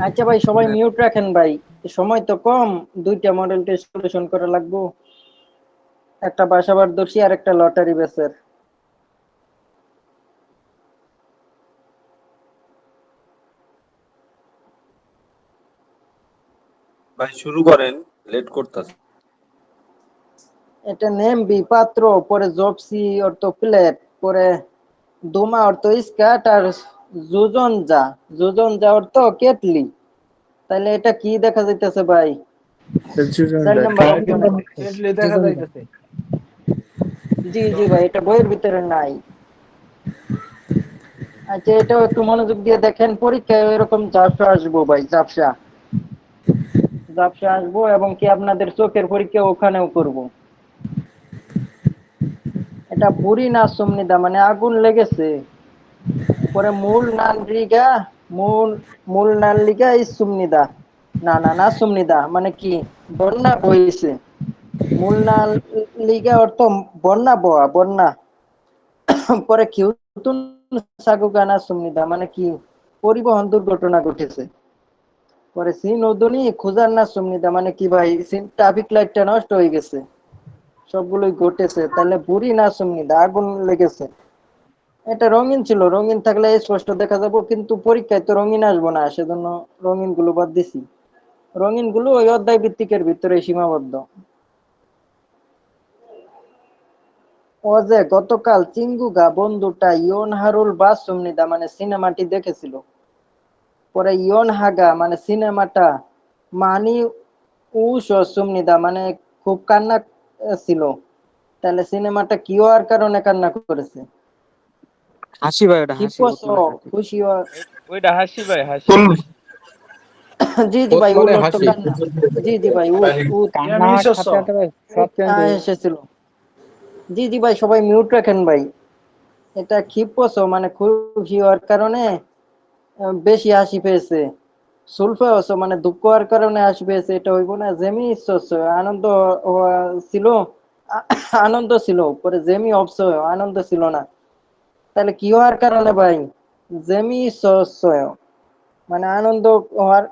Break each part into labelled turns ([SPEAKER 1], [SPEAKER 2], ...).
[SPEAKER 1] আচ্ছা ভাই, সবাই মিউট রাখেন ভাই, সময় তো কম। দুইটা মডেল টেস্ট সলিউশন করা লাগবো, একটা বাসাবার দর্শী আর একটা লটারি বেসের।
[SPEAKER 2] ভাই শুরু করেন, লেট করতেছে।
[SPEAKER 1] এটা নেম বি পাত্র, পরে জপসি অর্থ প্লেট, পরে দুমা অর্থ স্কার্ট, আর যোজন যা অর্থ কেটলি। তাহলে এটা কি দেখা যাইতেছে ভাই? 4 নাম্বার অপশনে।
[SPEAKER 3] দেখা যাইতেছে।
[SPEAKER 1] জি জি ভাই, এটা বইয়ের ভিতরে নাই। আচ্ছা, এটাও একটু মনোযোগ দিয়ে দেখেন, পরীক্ষায় এরকম ঝাপসা আসবো ভাই, ঝাপসা আসবো, এবং কি আপনাদের চোখের পরীক্ষা ওখানেও করব। এটা বুড়ি না সুমনিদা, মানে আগুন লেগেছে। পরে মূল মূল নাল্লিকা সুমনিদা, না না না সুমনিদা, মানে কি বন্যা বইছে। মূল নাল্লিকা অর্থ বন্যা বয়া, বন্যা। পরে খিউতুন সাগুগানা সুমনিদা, মানে কি পরিবহন দুর্ঘটনা ঘটেছে। পরে সিন ওদনি খুঁজার না সুমনিদা, মানে কি ভাই ট্রাফিক লাইটটা নষ্ট হয়ে গেছে। সবগুলোই ঘটেছে, তাহলে বুড়ি না সুমনিদা, আগুন লেগেছে। এটা রঙিন ছিল, রঙিন থাকলে স্পষ্ট দেখা যাবো, কিন্তু পরীক্ষায় তো রঙিন আসবো না, সেজন্য রঙিন গুলো বাদ দিছি। রঙিন গুলো ওই অধ্যায় ভিত্তিকের ভিতরে সীমাবদ্ধ। ও যে গতকাল চিঙ্গুগা বন্ধুটা ইয়ন হারুল বাস সুমনিদা, মানে সিনেমাটি দেখেছিল। পরে ইয়ন হাগা, মানে সিনেমাটা মানি সুমনিদা, মানে খুব কান্না ছিল। তাহলে সিনেমাটা কি হওয়ার কারণে কান্না করেছে?
[SPEAKER 4] হাসি ভাই, ওটা হাসি,
[SPEAKER 1] খুশি
[SPEAKER 3] ওইটা হাসি ভাই, হাসি।
[SPEAKER 1] জি জি ভাই, উল অর্থ কান্না। জি জি ভাই,
[SPEAKER 4] কান্না খাতাটা সব
[SPEAKER 1] এসেছিল। জি জি ভাই, সবাই মিউট রাখেন ভাই। এটা ক্ষিপ্পস, মানে খুশি হওয়ার কারণে বেশি হাসি পেয়েছে। সুলফাস, মানে দুঃখ হওয়ার কারণে হাসি পেয়েছে, এটা হইব না। জেমি আনন্দ ছিল, আনন্দ ছিল। পরে জেমি আনন্দ ছিল না। তাহলে কি হওয়ার কারণে ভাই? জেমি মানে আনন্দ হওয়ার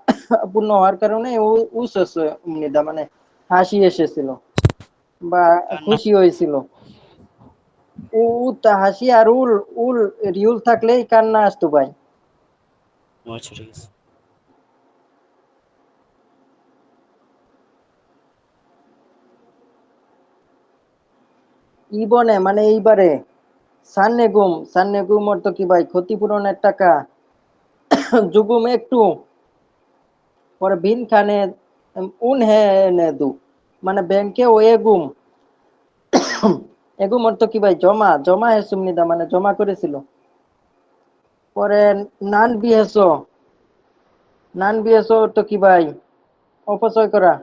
[SPEAKER 1] পূর্ণ হওয়ার কারণে মানে হাসি এসেছিল বা খুশি হয়েছিল। তা হাসি, আর উল উল রিউল থাকলেই কান্না আসতো ভাই।
[SPEAKER 4] আচ্ছা ঠিক আছে।
[SPEAKER 1] ইবনে মানে এইবারে, সান্নে গুম অর্থ কি ভাই? ক্ষতিপূরণের টাকা। জুগুম একটু। পরে বিন খানে উন হে নেদু, মানে ব্যাংকে ও এগুম। এগুম অর্থ কি ভাই? জমা, জমা হে সুমনিদা, মানে জমা করেছিল। পরে নান বিহেস অর্থ কি ভাই? অপচয় করা।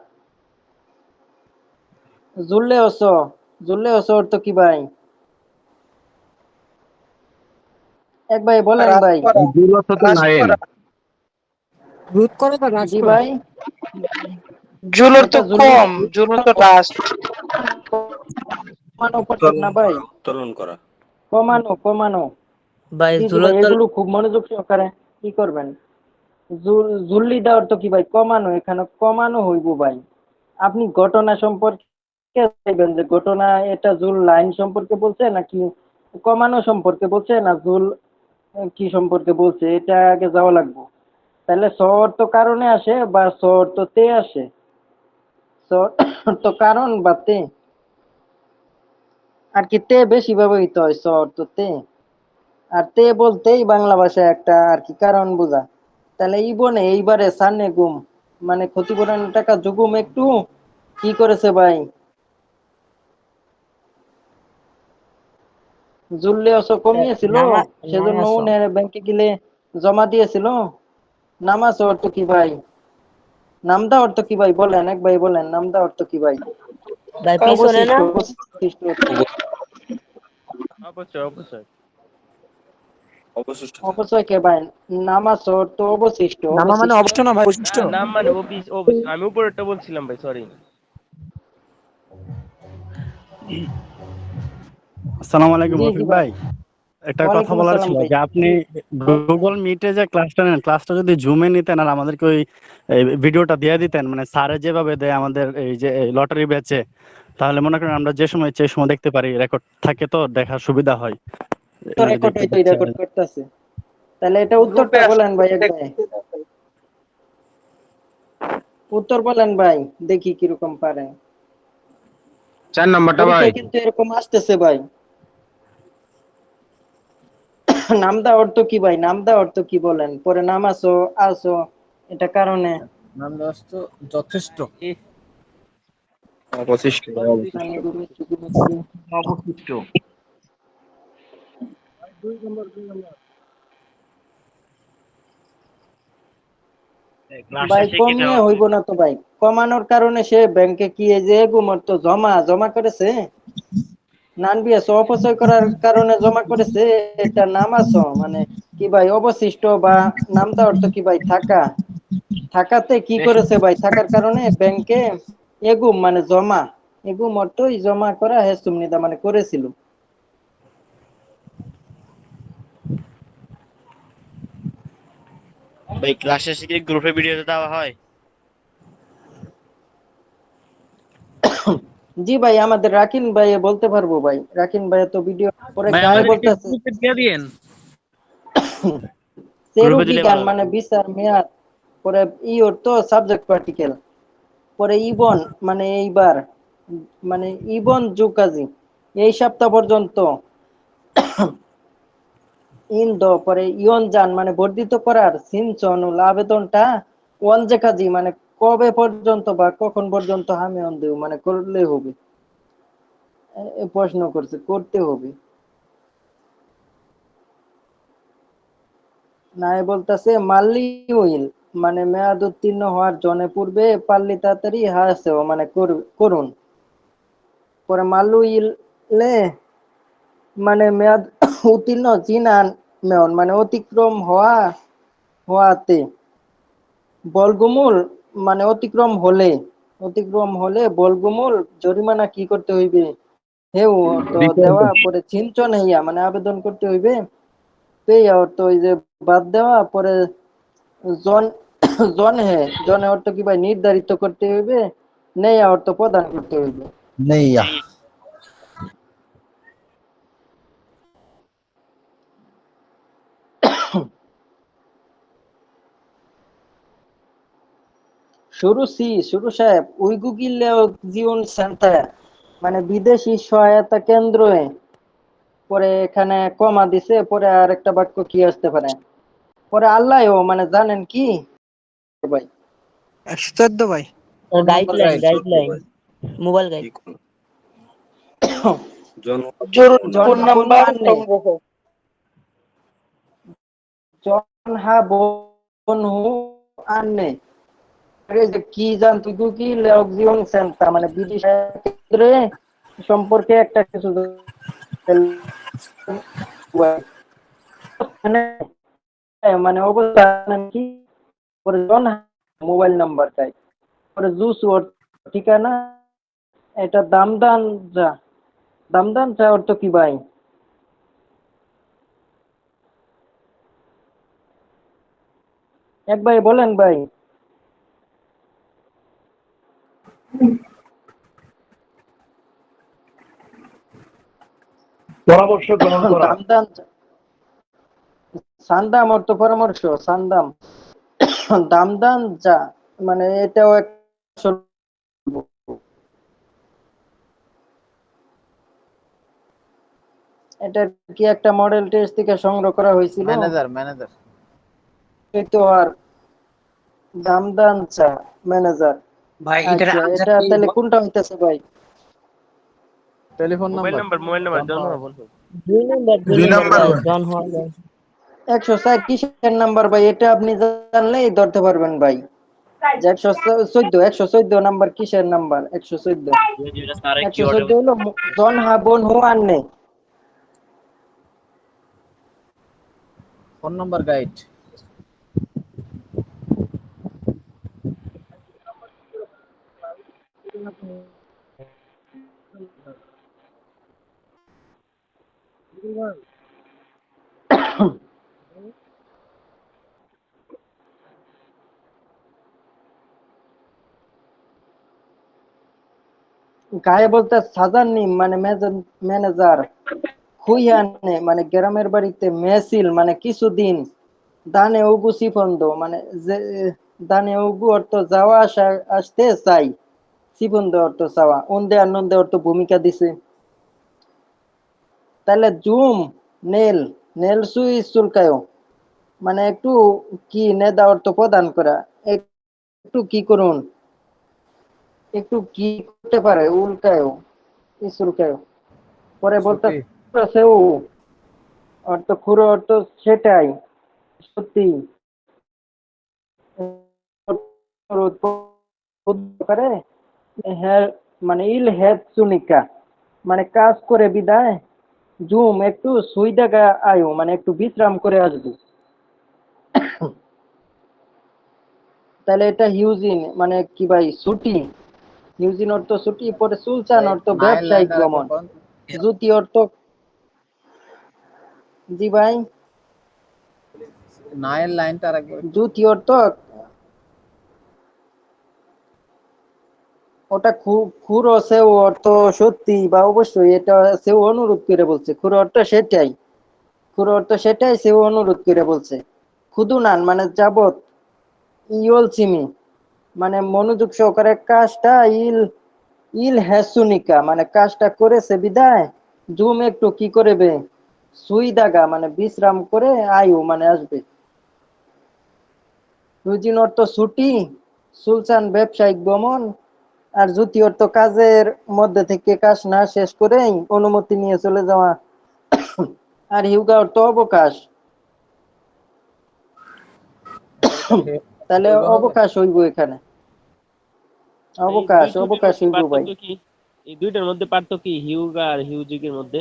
[SPEAKER 1] জুল্লে হস, অর্থ কি ভাই? এক ভাই বলেন ভাই।
[SPEAKER 4] রোধ করে বা হ্রাস
[SPEAKER 1] জি
[SPEAKER 4] করা।
[SPEAKER 1] ভাই,
[SPEAKER 3] জুলুর তো
[SPEAKER 1] এটা জুল্লি
[SPEAKER 3] কম, জুলুর তো লাস্ট।
[SPEAKER 1] কমানো পড়তেন না ভাই,
[SPEAKER 2] উত্তোলন করা।
[SPEAKER 1] কমানো কমানো।
[SPEAKER 5] ভাই
[SPEAKER 1] জি জি ভাই,
[SPEAKER 5] জুলতল
[SPEAKER 1] এগুলো খুব মনোযোগ সহকারে কি করবেন। জুল্লি দেওয়ার তো কি ভাই? কমানো, এখানে কমানো হইব ভাই। আপনি ঘটনা সম্পর্কে চাইবেন যে ঘটনা এটা জুল লাইন সম্পর্কে বলছে নাকি কমানো সম্পর্কে বলছে, না জুল কি সম্পর্কে বলছে, এটা আগে যাওয়া লাগবে। তাহলে স অর্থ কারণে আসে বা স অর্থ তে আসে। স অর্থ কারণ বা তে, আর কি তে বেশি ব্যবহৃত হয় স অর্থ তে। আর তে বলতেই বাংলা ভাষায় একটা আর কি কারণ বোঝা। তাহলে এইবারে সান্নে গুম, মানে ক্ষতিপূরণের টাকা জুগুম একটু কি করেছে ভাই? জুললে অসো কমিয়েছিল, সেজন্য
[SPEAKER 4] নামাজ
[SPEAKER 1] উনি ব্যাংকে গেলে জমা দিয়েছিল। নামাজ অর্থ কি ভাই? নামদা অর্থ কি ভাই? বলেন, এক ভাই বলেন, নামদা অর্থ কি ভাই?
[SPEAKER 5] ভাই পিছনে
[SPEAKER 1] অবশিষ্ট,
[SPEAKER 5] না।
[SPEAKER 1] অবশিষ্ট অর্থ।
[SPEAKER 3] অপচয়, অপচয়।
[SPEAKER 2] অবশিষ্ট থাকে।
[SPEAKER 1] অপচয় কে ভাই? নামাজ অর্থ অবশিষ্ট,
[SPEAKER 4] নামা মানে
[SPEAKER 1] অবশিষ্ট।
[SPEAKER 4] অবশিষ্ট না ভাই,
[SPEAKER 3] না,
[SPEAKER 4] বৈশিষ্ট্য।
[SPEAKER 3] নাম মানে অফিস, আমি উপরেরটা বলছিলাম ভাই, সরি।
[SPEAKER 6] আসসালামু আলাইকুম
[SPEAKER 1] জি জি
[SPEAKER 6] রফিক
[SPEAKER 1] ভাই,
[SPEAKER 6] ভাই। একটা কথা
[SPEAKER 1] ওয়ালাইকুম
[SPEAKER 6] বলার
[SPEAKER 1] আসসালাম
[SPEAKER 6] ছিল
[SPEAKER 1] ভাই।
[SPEAKER 6] যে আপনি গুগল মিটে যে ক্লাসটা নেন, ক্লাসটা যদি জুমে নিতেন আর আমাদেরকে ওই ভিডিওটা দিয়ে দিতেন, মানে স্যারে যেভাবে দেয় আমাদের এই যে লটারি ব্যাচে, তাহলে মনে করেন আমরা যে সময় ইচ্ছে সময় দেখতে পারি, রেকর্ড থাকে তো দেখার সুবিধা হয়।
[SPEAKER 1] তো
[SPEAKER 6] এই যদি
[SPEAKER 1] রেকর্ড
[SPEAKER 6] একটু
[SPEAKER 1] হইতো,
[SPEAKER 6] দেখতে
[SPEAKER 1] রেকর্ড করতেছে। তাহলে এটা
[SPEAKER 3] গ্রুপে
[SPEAKER 1] উত্তরটা বলেন ভাই একবার। উত্তর বলেন ভাই, দেখি কিরকম পারেন।
[SPEAKER 7] 4 নাম্বারটা ভাই।
[SPEAKER 1] পরীক্ষায় কিন্তু এরকম আসতেছে ভাই। নামদা অর্থ কি ভাই? নামদা অর্থ কি বলেন? পরে নাম আসো আসো, এটা কারণে
[SPEAKER 7] নাম দোস্ত তো যথেষ্ট।
[SPEAKER 3] অবশিষ্ট।
[SPEAKER 1] অবশিষ্ট। ভাই কমিয়ে হইব না তো ভাই, কমানোর কারণে সে ব্যাংকে কি এই যে গুমর তো জমা জমা করেছে, নানবিএস অপচয় করার কারণে জমা করেছে। এটা নামাছো মানে কি ভাই? অবশিষ্ট বা নামতা অর্থ কি ভাই? থাকা। থাকাতে কি করেছে ভাই? থাকার কারণে ব্যাংকে এগুম মানে জমা, এগুম অর্থই জমা করা হে সুমনিদা মানে করেছিল।
[SPEAKER 8] ভাই ক্লাস শেষে কি গ্রুপে ভিডিও দেওয়া হয়?
[SPEAKER 1] জি ভাই, আমাদের রাকিন ভাই বলতে পারবো ভাই। রাকিন ভাই তো ভিডিও পরে
[SPEAKER 8] ভাই
[SPEAKER 1] গায়ে
[SPEAKER 8] আমাদের
[SPEAKER 1] বলতেছে
[SPEAKER 8] গ্রুপে দিয়ে দিয়েন।
[SPEAKER 1] সেরু
[SPEAKER 8] গ্রুপে দিলে
[SPEAKER 1] বিজ্ঞান
[SPEAKER 8] ভালো
[SPEAKER 1] মানে
[SPEAKER 8] হতো।
[SPEAKER 1] বিচার মেয়াদ, পরে ই ওর তো সাবজেক্ট পার্টিকেল, পরে ইবন মানে এইবার, মানে ইবন জুকাজি এই সপ্তাহ পর্যন্ত, পরে ইয়ন যান মানে বর্ধিত করার সিনচনুল আবেদনটা ওয়ান যে কাজী মানে কবে পর্যন্ত বা কখন পর্যন্ত হামে অন দেব মানে করলে হবে। প্রশ্ন করছে করতে হবে। নাই বলতেছে মাল্লি উইল মানে মেয়াদ উত্তীর্ণ হওয়ার জনে পূর্বে পাল্লি তাড়াতাড়ি হাসেও মানে করুন। পরে মাল্লু ইলে মানে মেয়াদ উত্তীর্ণ জিনান মেয়ন মানে অতিক্রম হওয়াতে, বলগুমুল মানে অতিক্রম হলে বলগুমুল জরিমানা কি করতে হইবে? হেউ তো দেওয়া, পরে চিন্তন হইয়া মানে আবেদন করতে হইবে। পেয়া অর্থ ওই যে বাদ দেওয়া, পরে জন জনে অর্থ কি ভাই? নির্ধারিত করতে হইবে। নেয়া অর্থ প্রদান করতে হইবে।
[SPEAKER 7] নেইয়া। শুরু সাহেব উইগুগিল জীবন সেন্টার মানে বিদেশি সহায়তা কেন্দ্র। পরে এখানে কমা দিছে, পরে আর একটা বাক্য কি আসতে পারে? পরে আল্লাহ মানে জানেন কি ভাই?
[SPEAKER 4] 114 ভাই।
[SPEAKER 7] কোন number
[SPEAKER 5] guideline
[SPEAKER 7] guide?
[SPEAKER 5] Guideline mobile guide.
[SPEAKER 2] কি করুন? জন্ম
[SPEAKER 1] জন বনু আননে, জন হা বনু আননে, এই যে কি জান তুই কি জীবন সেন্টার মানে বিদেশি কেন্দ্রে সম্পর্কে একটা কিছু মানে মানে অবস্থান কি? পরে জন মোবাইল নাম্বার চাই, পরে জুস ওর ঠিকানা, এটা দামদান যা, দামদান চা অর্থ কি ভাই? এক ভাই বলেন ভাই।
[SPEAKER 9] পরামর্শ গ্রহণ করা।
[SPEAKER 1] দামদান সান্দাম অর্থ পরামর্শ, সান্দাম দামদান যা মানে এটাও এক, এটা কি একটা মডেল টেস্ট থেকে সংগ্রহ করা হয়েছিল?
[SPEAKER 7] ম্যানেজার।
[SPEAKER 1] এই তো আর দামদান চা ম্যানেজার।
[SPEAKER 4] ভাই এটার
[SPEAKER 1] আচ্ছা,
[SPEAKER 4] আনসার
[SPEAKER 1] এটা
[SPEAKER 4] কি?
[SPEAKER 1] তাহলে কোনটা হইতেছে ভাই?
[SPEAKER 7] Telephone
[SPEAKER 3] mobile
[SPEAKER 7] number.
[SPEAKER 3] নাম্বার, জন হওয়া বলবো।
[SPEAKER 5] 2
[SPEAKER 7] নাম্বার
[SPEAKER 5] নাম্বার
[SPEAKER 7] ভাই।
[SPEAKER 5] জন হল।
[SPEAKER 1] 160 কিসের নাম্বার ভাই? এটা আপনি জানলেই ধরতে পারবেন ভাই। যে 114 নাম্বার কিসের নাম্বার? 114,
[SPEAKER 8] স্যারে কি অর্ডার?
[SPEAKER 1] 114 হলো জন হা বোন হু আননে।
[SPEAKER 7] ফোন নাম্বার গাইড। গায়ে বলতে সাজাননি মানে ম্যানেজার খুইয়ানে মানে গ্রামের বাড়িতে মেসিল মানে কিছুদিন দানে ওগু সিফন্দ মানে যে দানে ওগু অর্থ যাওয়া আসা আসতে চাই সিফন্দ অর্থ চাওয়া অন্দে আনন্দে অর্থ ভূমিকা দিছে। তাহলে জুম নেল নেল সুই চুলকায়ও মানে একটু কি নেদা অর্থ প্রদান করা একটু কি করুন একটু কি করতে পারে উল্কায়ও চুলকায়ও পরে বলতে সেও অর্থ খুঁড়ো অর্থ সেটাই সত্যি করে হ্যাঁ মানে ইল হেদ সুনিকা মানে কাজ করে বিদায় জুম একটু সুই দেখা আয়ু মানে একটু বিশ্রাম করে আসবো। তাহলে এটা হিউজিন মানে কি ভাই ছুটি হিউজিন অর্থ ছুটি পরে সুলতান অর্থ ব্যবসায়িক ভ্রমণ জুতি অর্থ জি ভাই
[SPEAKER 9] নায়ের লাইনটা আরেকবার
[SPEAKER 7] জুতি অর্থ ওটা খুঁড়ো সেও অর্থ সত্যি বা অবশ্যই এটা সেও অনুরোধ করে বলছে খুঁড়ো অর্থ সেটাই খুঁড়ো অর্থ সেটাই সেও অনুরোধ করে বলছে। খুদুনান মানে যাবত ইয়ল চিমি মানে মনোযোগ সহকারে কাজটা ইল ইল হ্যাসুনিকা মানে কাজটা করেছে বিদায় জুম একটু কি করবে সুই দাগা মানে বিশ্রাম করে আয়ু মানে আসবে। রুজিন অর্থ ছুটি সুলতান ব্যবসায়িক ভ্রমণ আর জুতি অর্থ কাজের মধ্যে থেকে কাজ না শেষ করেই অনুমতি নিয়ে চলে যাওয়া আর হিউগা অর্থ অবকাশ তাহলে অবকাশ হইব এখানে অবকাশ অবকাশ হইব ভাই।
[SPEAKER 3] এই দুইটার মধ্যে পার্থক্য কি হিউগা আর হিউজিকের মধ্যে?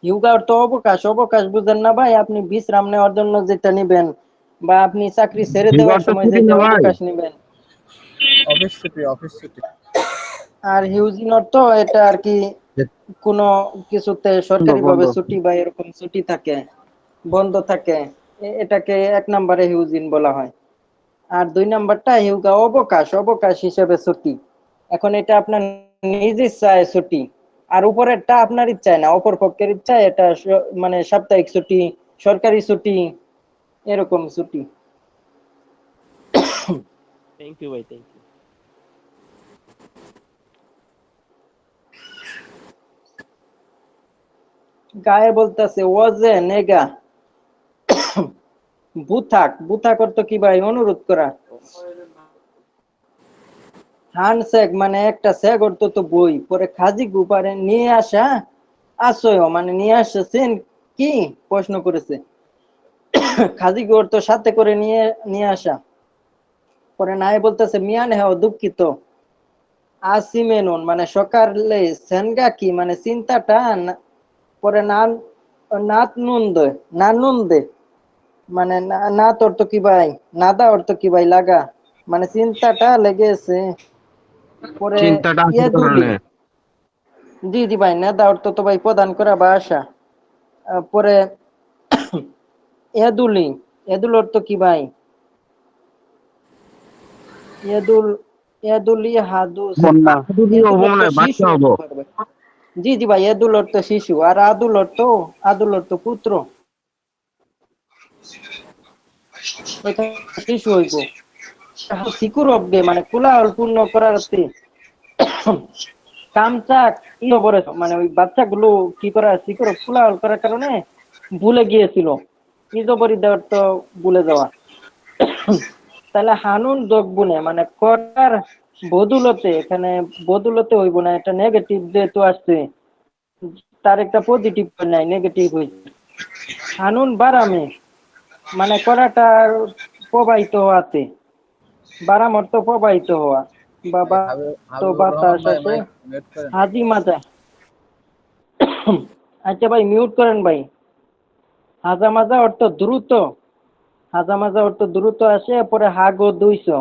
[SPEAKER 7] হিউগা অর্থ অবকাশ অবকাশ বুঝেন না ভাই আপনি বিশ্রাম নেওয়ার জন্য যেটা নিবেন বা আপনি চাকরি ছেড়ে দেওয়ার সময় যেটা অবকাশ নিবেন
[SPEAKER 9] অফিস ছুটি অফিস ছুটি।
[SPEAKER 7] আর হিউজিন অর্থ এটা আর কি কোনো কিছুতে সরকারি ভাবে ছুটি বা এরকম ছুটি থাকে বন্ধ থাকে এটাকে এক নম্বরে হিউজিন বলা হয়। আর দুই নাম্বারটা হিউগা অবকাশ অবকাশ হিসেবে ছুটি এখন এটা আপনার নিজ ইচ্ছায় ছুটি আর উপরেরটা আপনার ইচ্ছায় না অপর পক্ষের ইচ্ছায় এটা মানে সাপ্তাহিক ছুটি সরকারি ছুটি এরকম ছুটি।
[SPEAKER 3] থ্যাংক ইউ ভাই থ্যাংক ইউ।
[SPEAKER 7] গায়ে বলতেছে ওয়াজে নেগা বুথাক বুথাক অর্থ কি ভাই অনুরোধ করা হ্যান্ডশেক মানে একটা শেক অর্থ তো বই পরে খাজি গুপারে নিয়ে আসা আশ্রয় মানে নিয়ে আসছেন কি প্রশ্ন করেছে খাজি গু অর্থ সাথে করে নিয়ে নিয়ে আসা পরে নাই বলতেছে মিয়ান হ্যাঁ দুঃখিত আসিমেনুন মানে সকালে সেনগা কি মানে চিন্তাটা পরে নাত নুন্দে না নুন্দে মানে নাত অর্থ কি ভাই নাদা অর্থ কি ভাই লাগা মানে চিন্তাটা লেগেছে পরে ইয়াদুলি জি জি ভাই নাদা অর্থ তো ভাই প্রদান করা বা আশা পরে ইয়াদুলি ইয়াদুল অর্থ কি ভাই ইয়াদুল ইয়াদুলি হাদু জি জি ভাই ইয়াদুল অর্থ শিশু আর আদুল অর্থ পুত্র শিশু হইব সিকুর অব্দে মানে কোলাহল পূর্ণ করার কামচাক মানে ওই বাচ্চাগুলো কি করা সিকুর কোলাহল করার কারণে ভুলে গিয়েছিল ইজবরি দেওয়ার তো ভুলে যাওয়া তাহলে হানুন যোগ বুনে মানে করার বদুলতে এখানে বদুলতে হইব না এটা নেগেটিভ যেহেতু আসছে তার একটা পজিটিভ নাই নেগেটিভ হয়েছে হানুন বারামে মানে করাটার প্রবাহিত হওয়াতে বারাম অর্থ প্রবাহিত হওয়া বাবা তো বাতাস আসে হাজি মাজা আচ্ছা ভাই মিউট করেন ভাই হাজা মাজা অর্থ দ্রুত হাজা মাজা অর্থ দ্রুত আসে পরে হাগো 200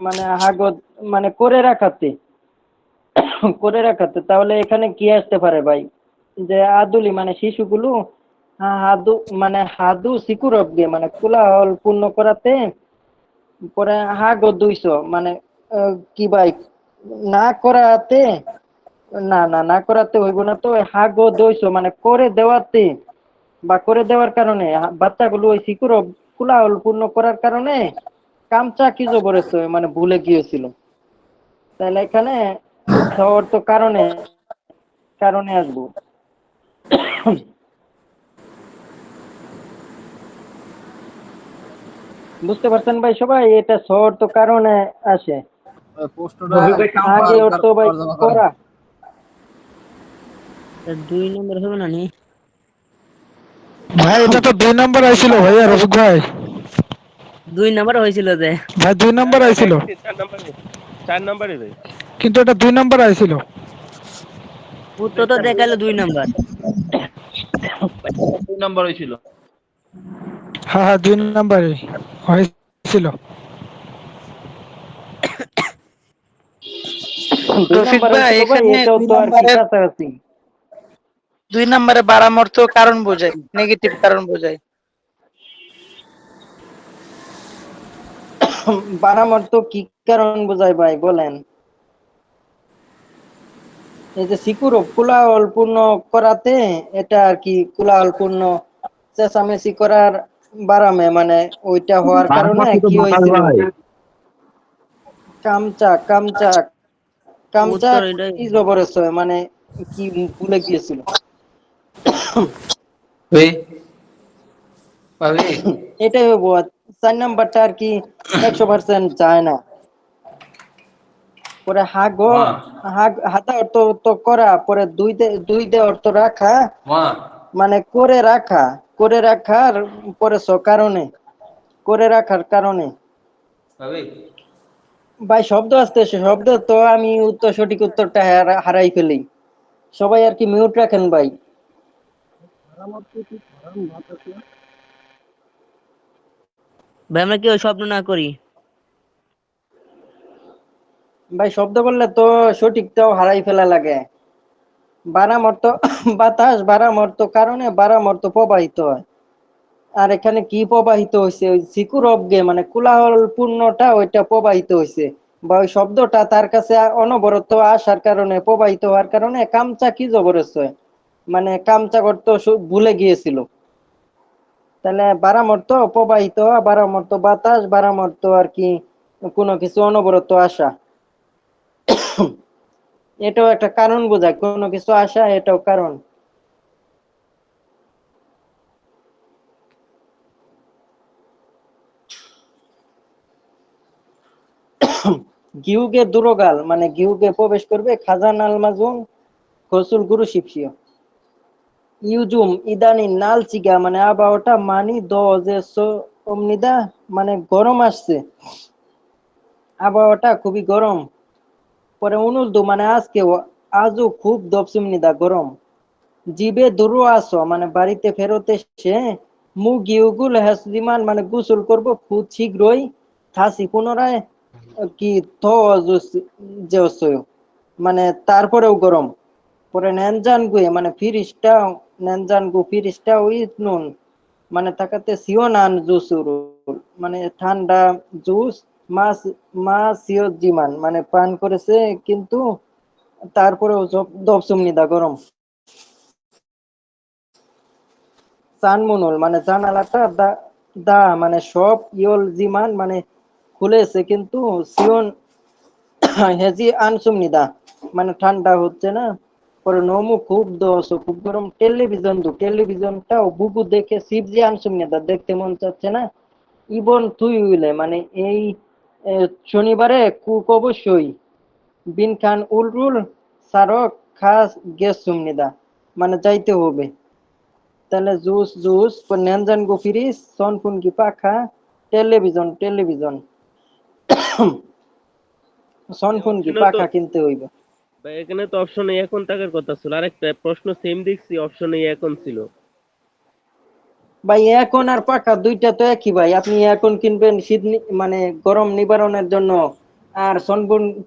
[SPEAKER 7] মানে হাগো মানে করে রাখাতে করে রাখাতে, তাহলে এখানে কি আসতে পারে ভাই? যে আদুলি মানে শিশুগুলো হাদু মানে হাদু সিকুরবগে মানে কোলাহল পূর্ণ করাতে পরে হাগো 200 মানে কি ভাই না করাতে না করাতে হইব না তো, হাগো 200 মানে করে দেওয়াতে বা করে দেওয়ার কারণে বাচ্চাগুলো ওই সিকুরব কোলাহল পূর্ণ করার কারণে কামচা কি জবরেছে মানে ভুলে গিয়েছিল। তাহলে এখানে শহর তো কারণে কারণে আসবো। বুঝতে পারছেন ভাই সবাই? এটা শহর তো কারণে আসে।
[SPEAKER 9] পোস্টটা
[SPEAKER 7] আগে ওর তো ভাই করা।
[SPEAKER 5] 2 নম্বর হবে না নি?
[SPEAKER 4] ভাই এটা তো 2 নম্বর আইছিল ভাইয়া রফিক ভাই।
[SPEAKER 5] 2 নম্বর হয়েছিল যে
[SPEAKER 4] ভাই 2 নম্বর আইছিল,
[SPEAKER 3] 4 নম্বরে ভাই।
[SPEAKER 4] কিন্তু এটা 2 নম্বর আইছিল।
[SPEAKER 5] উত্তর তো দেখালো 2 নম্বর।
[SPEAKER 3] 2 নম্বর হয়েছিল।
[SPEAKER 4] হ্যাঁ হ্যাঁ 2 নম্বরে হয়েছিল।
[SPEAKER 7] রফিক ভাই এখানে এটাও তো আর কি কাছাকাছি।
[SPEAKER 10] 2 নম্বরে বাড়ামর তো কারণ বোঝায়, নেগেটিভ কারণ বোঝায়।
[SPEAKER 7] বারামর তো কি কারণ বোঝায় ভাই বলেন? এই যে সিকুরব কোলাহল পূর্ণ করাতে এটা আর কি কোলাহল পূর্ণ চেঁচামেচি করার বারামে মানে ওইটা হওয়ার কারণে কি হয়েছিল? কামচা কামচা কামচা
[SPEAKER 5] উত্তর এটাই।
[SPEAKER 7] কি জবরদস্ত মানে কি ভুলে গিয়েছিল। এটাই হবো। 4 নাম্বারটা আর কি 100% যায় না। পরে হাতা অর্থ তো করা, পরে দুই দে অর্থ রাখা মানে করে রাখার পরে কারণে করে রাখার কারণে ভাই শব্দ আসতে শব্দ তো আমি সঠিক উত্তরটা হারাই ফেলি। সবাই আর কি মিউট রাখেন ভাই।
[SPEAKER 5] ভাই আমরা কি ওই স্বপ্ন না করি?
[SPEAKER 7] ভাই শব্দ বললে তো সঠিকটাও হারাই ফেলা লাগে। বারামর্ত বাতাস বারামর্ত কারণে বারামর্ত প্রবাহিত হয়। আর এখানে কি প্রবাহিত হয়েছে? ওই সিকুর অবগে মানে কোলাহল পূর্ণটা ওইটা প্রবাহিত হয়েছে, বা ওই শব্দটা তার কাছে অনবরত আসার কারণে প্রবাহিত হওয়ার কারণে কামচা কি জবরদস্ত মানে কামচা করতে ভুলে গিয়েছিল। তাহলে বারামর্ত প্রবাহিত হওয়া, বারামর্ত বাতাস, বারামর্ত আর কি কোনো কিছু অনবরত আসা, এটাও একটা কারণ বোঝায়। কোনো কিছু আসা এটাও কারণ। গিউগে দুরগাল মানে গিউগে প্রবেশ করবে খাজান আল মাজুন খসুল গুরু শিপসিও ইউজুম ইদানি নাল চিগা মানে আবহাওয়াটা মানি দে অমনিদা মানে গরম আসছে, আবহাওয়াটা খুবই গরম। পরে অনুলদু মানে আজও খুব দপসুমনিদা গরম। জিবে দুরু আসো মানে বাড়িতে ফেরত এসে মু গিউগুল হাসদিমান মানে গোসল করবো খুব শীঘ্রই। থাসি পুনরায় কি মানে তারপরেও গরম। পরে নেনজান গুয়ে মানে ফিরিস্টা নেনজান গু ফিরিস্টা উইথ নুন মানে তাকাতে সিওনান জুসুর মানে ঠান্ডা জুস মা সিও জিমান মানে পান করেছে কিন্তু তারপরেও দপসুমনিদা গরম। চানমুনুল মানে জানালাটা দা মানে সব ইয়ল জিমান মানে খুলেছে কিন্তু সিওন হেজি আনসুমনিদা মানে ঠান্ডা হচ্ছে না। পরে নমু খুব খুব গরম। টেলিভিশনটাও বুবু দেখে শিবজি আনসুমনিদা দেখতে মন চাচ্ছে না। ইবন তুই উইলে মানে এই শনিবারে কুক অবশ্যই বিন খান উলরুল সারক খাস গেস সুমনিদা মানে যাইতে হবে। তাহলে জুস নেনজান গুফিরিস সনফুন কি পাখা টেলিভিশন সনফুন কি পাখা কিনতে হইবে।
[SPEAKER 3] ভাই এখানে তো অপশনে এখন থাকার কথা ছিল, আরেকটা প্রশ্ন সেম দেখছি অপশনে এখন ছিল।
[SPEAKER 7] ভাই এখন আর পাখা দুইটা তো একই ভাই। আপনি এখন কিনবেন শীত মানে গরম নিবারণের জন্য আর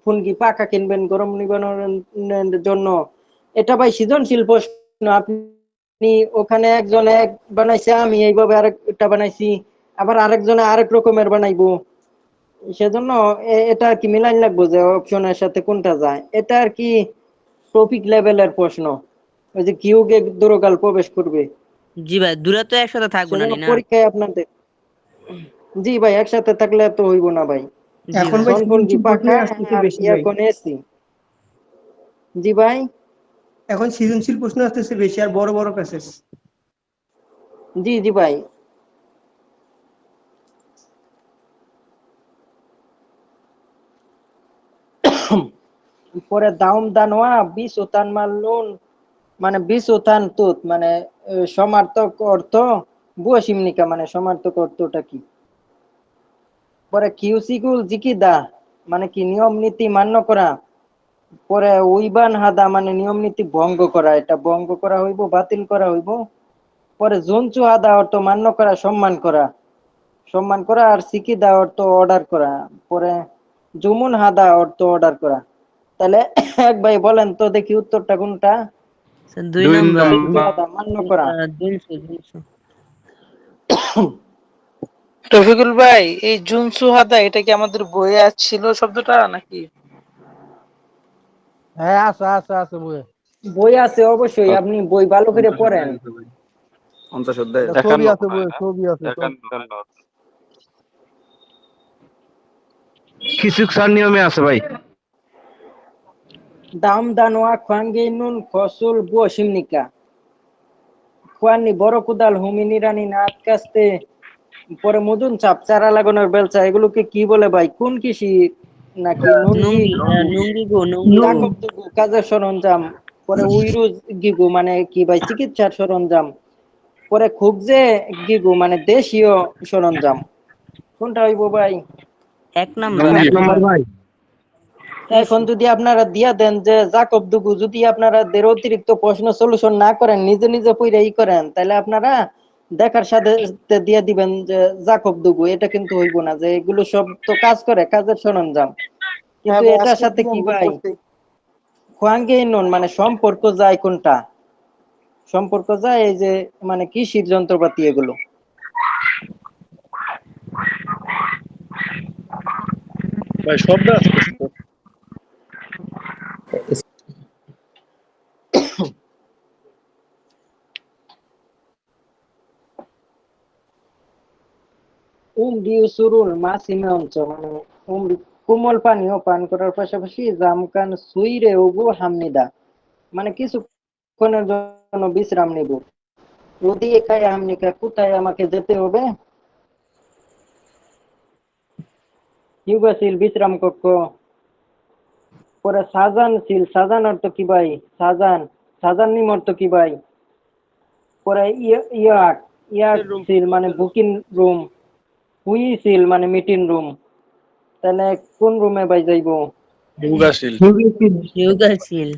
[SPEAKER 7] ফুনগি পাখা কিনবেন গরম নিবারণের জন্য। এটা ভাই সৃজনশীল প্রশ্ন। আপনি ওখানে একজনে এক বানাইছে, আমি এইভাবে আরেকটা বানাইছি, আবার আরেকজনে আরেক রকমের বানাইবো। সেজন্য এটা আর কি মিলাইন লাগবো যে অপশনের সাথে কোনটা যায়। এটা আর কি টপিক লেভেলের প্রশ্ন, ওই যে কিউকে দূরকাল প্রবেশ করবে।
[SPEAKER 5] জি ভাই, দূরে তো একসাথে থাকবো না
[SPEAKER 7] সেজন্য
[SPEAKER 5] নি না?
[SPEAKER 7] পরীক্ষায় আপনাদের, জি ভাই একসাথে থাকলে তো হইব না ভাই।
[SPEAKER 5] জি
[SPEAKER 11] এখন
[SPEAKER 5] ভাই।
[SPEAKER 11] ভাই
[SPEAKER 7] সনফুনগি
[SPEAKER 11] সৃজনশীল
[SPEAKER 7] পাখা
[SPEAKER 11] প্রশ্নই আসতেছে
[SPEAKER 7] আর
[SPEAKER 11] বেশি ভাই।
[SPEAKER 7] ইয়াকন এসি। জি ভাই।
[SPEAKER 11] এখন সৃজনশীল প্রশ্ন আসতেছে বেশি আর বড় বড় প্যাসেজ।
[SPEAKER 7] জি জি ভাই। পরে দাউম দানোয়া বিশ উতান মাল্লুন, মানে বিশ উতান তুত মানে সমার্থক অর্থ, বুয়া সিমনিকা মানে সমার্থক অর্থটা কি। পরে কিউসিকুল জিকিদা মানে কি নিয়ম নীতি মান্য করা। পরে উইবান হাদা মানে নিয়ম নীতি ভঙ্গ করা, এটা ভঙ্গ করা হইব, বাতিল করা হইব। পরে জুনচু হাদা অর্থ মান্য করা, সম্মান করা, সম্মান করা। আর সিকিদা অর্থ অর্ডার করা। পরে জুমুন হাদা অর্থ অর্ডার করা। তাহলে এক ভাই বলেন তো দেখি উত্তরটা কোনটা।
[SPEAKER 5] 2
[SPEAKER 2] 2
[SPEAKER 5] নাম্বার।
[SPEAKER 7] জুনচু হাদা মান্য করা।
[SPEAKER 5] 200।
[SPEAKER 10] রফিকুল ভাই, এই জুনসু হাদা এটা কি আমাদের বইয়ে ছিল শব্দটা নাকি?
[SPEAKER 1] হ্যাঁ আছে আছে আছে বইয়ে।
[SPEAKER 7] বই আছে অবশ্যই, আপনি বই ভালো করে
[SPEAKER 2] 50
[SPEAKER 7] পড়েন।
[SPEAKER 2] অধ্যায় আছে ভাই। 50 অধ্যায়
[SPEAKER 1] এটা
[SPEAKER 2] আছে।
[SPEAKER 1] ছবি আছে বইয়ে, ছবি আছে সব।
[SPEAKER 2] 51 কিছু নিয়মে আছে ভাই।
[SPEAKER 7] দাম দানোয়া খোয়াঙ্গেনুন ফসল বুয়া সিমনিকা খোয়ানি বড় কুদাল হুমিনি রানী নাচ কাস্তে। পরে মদুন চাপ চারা লাগানোর বেলচা, এগুলোকে কি বলে ভাই? কোন কৃষি নাকি নুনগি
[SPEAKER 5] নুঙ্গি, নুঙ্গি গো, নুঙ্গি।
[SPEAKER 7] জাকব দুগু কাজের সরঞ্জাম। পরে উইরুজ গিগু মানে কি ভাই? চিকিৎসার সরঞ্জাম। পরে খুবজে গিগু মানে দেশীয় সরঞ্জাম। কোনটা হইব ভাই?
[SPEAKER 5] 1 নাম্বার।
[SPEAKER 2] ভাই।
[SPEAKER 7] এখন যদি আপনারা দিয়া দেন যে জাকব দুগু, যদি আপনারা দের অতিরিক্ত প্রশ্ন সলিউশন না করেন, নিজে নিজে পইরা করেন, তাহলে আপনারা দেখার সাথে সাথে দিয়া দিবেন যে জাকব দুগু। এটা কিন্তু হইব না, যে এগুলো সব তো কাজ করে, কাজের সরঞ্জাম। কিন্তু এটার সাথে কি ভাই খোয়াঙ্গে নুন মানে সম্পর্ক যায় কোনটা? সম্পর্ক যায় এই যে মানে কৃষির যন্ত্রপাতি এগুলো।
[SPEAKER 3] ভাই শব্দ আসতেছে তো।
[SPEAKER 7] উমরিউসুরুল মাসিমে অঞ্চল মানে কোমল পানীয় পান করার পাশাপাশি জামকান সুইরে ওগু হামনিদা মানে কিছুক্ষণের জন্য বিশ্রাম নিব। যদি একাই হামনিকা কোথায় আমাকে যেতে হবে? ইউগাসিল বিশ্রাম কক্ষ। পরে সাজান সিল, সাজান অর্থ কি ভাই? সাজান, সাজান নিম অর্থ কি ভাই? পরে ইয়াক, ইয়াক
[SPEAKER 3] রুম
[SPEAKER 7] সিল মানে বুকিং রুম। হুই সিল মানে মিটিং রুম। তাহলে কোন রুমে ভাই যাইবো?
[SPEAKER 3] মুগাশিল।
[SPEAKER 5] ইউগাশিল।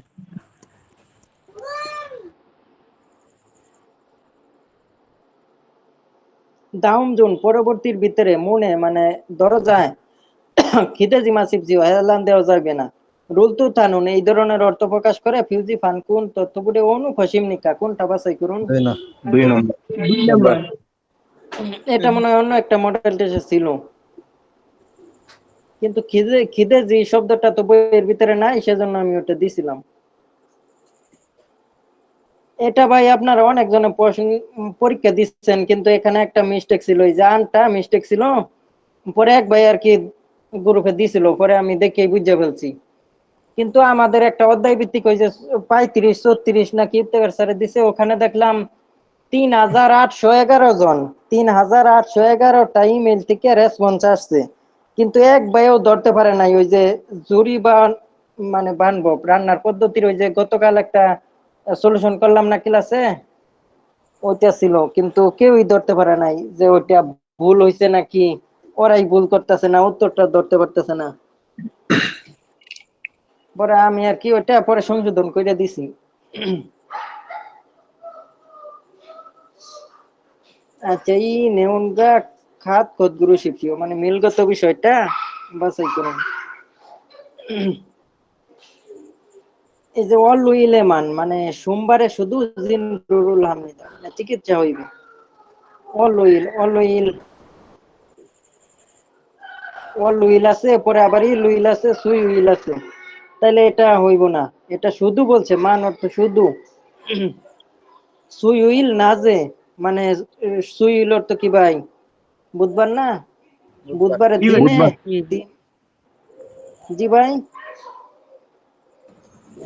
[SPEAKER 7] দাউম জুন পরবর্তীর ভিতরে মনে মানে দরজায় খিদে জিমা সিপজি হেলান দেওয়া যাবে না। রুলতু থানুন এই ধরনের অর্থ প্রকাশ করে ফিউজি ফান কোন তথ্যপুটে অনু ফসিম নিকা, কোনটা বাছাই করুন।
[SPEAKER 2] 2 নম্বর।
[SPEAKER 5] 2 নাম্বার।
[SPEAKER 7] এটা মনে হয় অন্য একটা মডেল টেস্টে ছিল, কিন্তু খিদে খিদে যে শব্দটা তো বইয়ের ভিতরে নাই, সেজন্য আমি ওটা দিছিলাম। এটা ভাই আপনারা অনেকজনে পরীক্ষা দিচ্ছেন, কিন্তু এখানে একটা মিস্টেক ছিল, এই জানটা মিস্টেক ছিল। পরে এক ভাই আর কি গ্রুপে দিছিল, পরে আমি দেখে বুঝে ফেলছি। কিন্তু আমাদের একটা অধ্যায় ভিত্তিক ওই যে 35-34 নাকি ইফতেখার স্যারে দিছে, ওখানে দেখলাম 3811 জন, 3811টা ইমেল থেকে রেসপন্স আসছে, কিন্তু এক ভাইও ধরতে পারে নাই ওই যে জুরি বা মানে বানবো রান্নার পদ্ধতির ওই যে গতকাল একটা সলিউশন করলাম না ক্লাসে, ওইটা ছিল, কিন্তু কেউই ধরতে পারে নাই যে ওইটা ভুল হয়েছে নাকি ওরাই ভুল করতেছে না, উত্তরটা ধরতে পারতেছে না। পরে আমি আর কি ওইটা পরে সংশোধন করে দিছি। আচ্ছা, এই নেউনগা খাত কদগুরু শিখিও মানে মিলগত বিষয়টা বাছাই করুন। এই যে অলুইলেমান মানে সোমবারে শুধু জিনরুল হামিদা মানে চিকিৎসা হইবে। অলুইল অলুইল আছে, পরে আবার ইলুইল আছে, সুইউইল আছে, তাহলে এটা হইব না। এটা শুধু বলছে, মান অর্থ শুধু। সুইউইল না যে মানে সুইউইল অর্থ কি ভাই? বুধবার না? বুধবারের দিনে
[SPEAKER 2] বুধবার।
[SPEAKER 7] জি ভাই,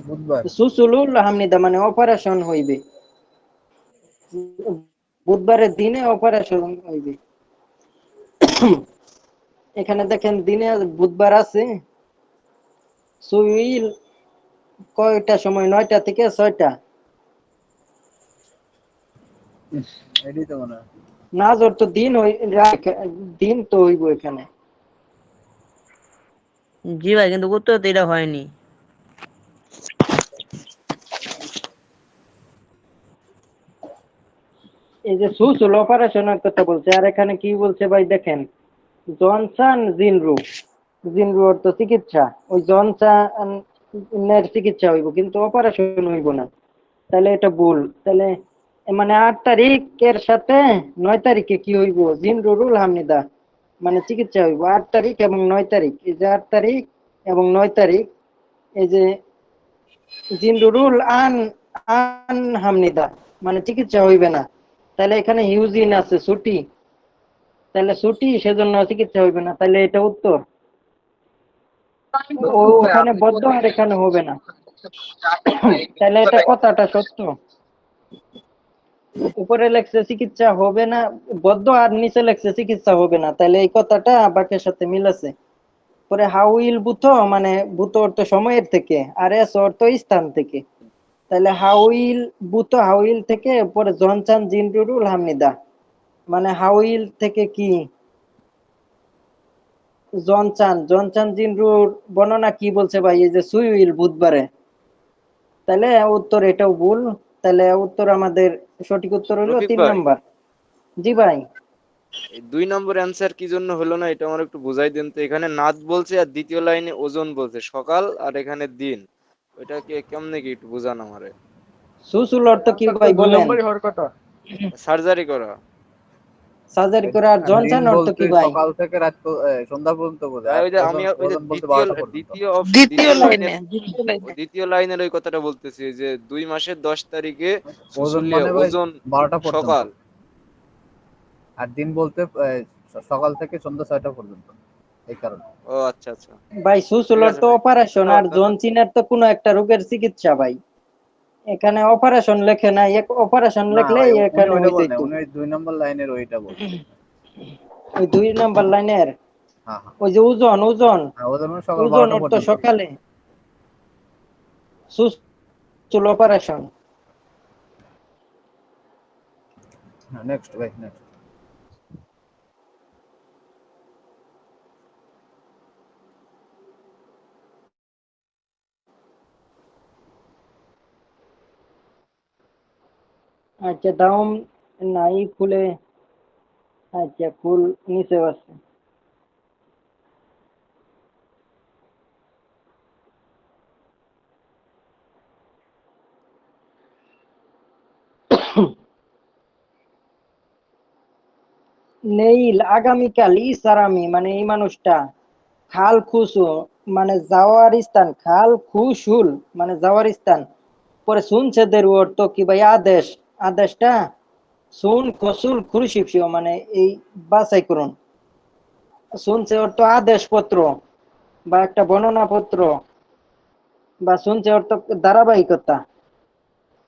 [SPEAKER 9] বুধবার।
[SPEAKER 7] সুসুলুল হামিদা মানে অপারেশন হইবে, বুধবারের দিনে অপারেশন হইবে। এখানে দেখেন দিনে বুধবার আছে, সুইল কয়টা সময়? 9টা থেকে 6টা।
[SPEAKER 9] এটাই তো মনে হয়।
[SPEAKER 7] নাজর তো দিন দিন তো হইব এখানে।
[SPEAKER 5] জি ভাই, কিন্তু উত্তর তো এটা হয়নি।
[SPEAKER 7] এই যে সুসুল অপারেশনের কথা বলছে, আর এখানে কি বলছে ভাই দেখেন, জনসান জিনরু, জিনরু অর্থ চিকিৎসা, ওই জনসানের চিকিৎসা হইব, কিন্তু অপারেশন হইব না। তাহলে এটা ভুল। তাহলে মানে 8 তারিখের সাথে 9 তারিখে কি হইব? জিনরুল হামিদা মানে চিকিৎসা হইব 8 তারিখ এবং 9 তারিখ। এই যে 8 তারিখ এবং 9 তারিখ, এই যে জিনরুল আন হামিদা মানে চিকিৎসা হইবে না। তাহলে এখানে হিউজিন আছে, ছুটি, তাহলে ছুটি, সেজন্য চিকিৎসা হইবে না। তাহলে এটা উত্তর। ওখানে বদ্ধ আর এখানে হবে না। তাহলে এটা কথাটা সত্য। উপরে লেখছে চিকিৎসা হবে না বদ্ধ, আর নিচে লেখছে চিকিৎসা হবে না, তাহলে এই কথাটা বাক্যের সাথে মিল আছে। পরে হাউইল বুথ মানে বুথ অর্থ সময়ের থেকে, আর এস অর্থ স্থান থেকে। তাহলে হাউইল বুথ হাউইল থেকে, পরে জনচান জিনরুল হামিদা মানে হাউইল থেকে কি জনচান জিনরুর বর্ণনা কি বলছে ভাই? এই যে সুইউইল বুধবারে। তাহলে উত্তর এটাও ভুল। তাহলে উত্তর আমাদের সঠিক উত্তর হলো
[SPEAKER 12] রফিক
[SPEAKER 7] 3
[SPEAKER 12] ভাই,
[SPEAKER 7] নাম্বার। জি ভাই।
[SPEAKER 12] এই 2 নম্বর অ্যান্সার কি জন্য হলো না এটা আমার একটু বুঝাই দেন তো। এখানে নাচ বলছে আর দ্বিতীয় লাইনে ওজন বলছে, সকাল আর এখানে দিন, ওইটা কি কেমনে কি একটু বুঝান আমারে।
[SPEAKER 7] সুসুল অর্থ কি ভাই
[SPEAKER 9] দুই
[SPEAKER 7] বলেন?
[SPEAKER 9] নম্বরই হওয়ার কথা।
[SPEAKER 12] সার্জারি করা।
[SPEAKER 7] সার্জারি করে। আর
[SPEAKER 9] আর দিন
[SPEAKER 7] জনসান অর্থ
[SPEAKER 9] বলতে
[SPEAKER 7] কি ভাই?
[SPEAKER 9] সকাল থেকে রাত সন্ধ্যা পর্যন্ত বোঝায়,
[SPEAKER 12] ভাই
[SPEAKER 9] আর
[SPEAKER 12] ওই যে আমি
[SPEAKER 9] ওজন
[SPEAKER 12] ওই যে
[SPEAKER 9] ওজন বলতে
[SPEAKER 12] দ্বিতীয়
[SPEAKER 9] 12টা পর্যন্ত।
[SPEAKER 12] দ্বিতীয়
[SPEAKER 10] দ্বিতীয়
[SPEAKER 12] দ্বিতীয় লাইনের
[SPEAKER 10] লাইনে।
[SPEAKER 12] দ্বিতীয় লাইনের ওই কথাটা বলতেছি যে 2 মাসের 10 তারিখে
[SPEAKER 9] ওজন
[SPEAKER 12] শুশুলিয়া
[SPEAKER 9] মানে ভাই
[SPEAKER 12] ওজন
[SPEAKER 9] 12টা পর্যন্ত,
[SPEAKER 12] সকাল।
[SPEAKER 9] আর দিন বলতে সকাল থেকে সন্ধ্যা 6টা পর্যন্ত, এই কারণে।
[SPEAKER 12] ও আচ্ছা আচ্ছা,
[SPEAKER 7] ভাই সুসুল
[SPEAKER 12] ঠিক আছে
[SPEAKER 7] অর্থ
[SPEAKER 12] ভাই।
[SPEAKER 7] অপারেশন, আর
[SPEAKER 12] তাহলে
[SPEAKER 7] জনচিনের তো কোনো একটা রোগের চিকিৎসা ভাই। এখানে অপারেশন লেখে নাই, অপারেশন
[SPEAKER 9] না
[SPEAKER 7] লেখলে
[SPEAKER 9] ভাই, উনি
[SPEAKER 7] এখানে
[SPEAKER 9] ওইটা
[SPEAKER 7] হয়ে
[SPEAKER 9] বলেন,
[SPEAKER 7] যেত।
[SPEAKER 9] উনি ওই 2 নম্বর লাইনের ওইটা বলছে।
[SPEAKER 7] ওই 2 নাম্বার লাইনের
[SPEAKER 9] হ্যাঁ হ্যাঁ
[SPEAKER 7] ওই যে ওজন ওজন
[SPEAKER 9] হ্যাঁ, ওজন মানে সকাল
[SPEAKER 7] ওজন
[SPEAKER 9] 12টা
[SPEAKER 7] অর্থ
[SPEAKER 9] পর্যন্ত।
[SPEAKER 7] সকালে, সুসুল অপারেশন।
[SPEAKER 9] হ্যাঁ, নেক্সট ভাই, নেক্সট।
[SPEAKER 7] আচ্ছা দাম নাই খুলে, আচ্ছা ফুল নিচে আছে। নেইল আগামীকাল ইসারামি মানে এই মানুষটা, খাল খুসু মানে যাওয়ার স্থান, খাল খুশুল মানে যাওয়ার স্থান। পরে শুনছেদের অর্থ কি ভাই? আদেশ, আদেশটা শুন কসুল খুরশিফিও মানে এই বাছাই করুন। শুনছে অর্থ আদেশপত্র বা একটা বর্ণনা পত্র, বা শুনছে অর্থ ধারাবাহিকতা,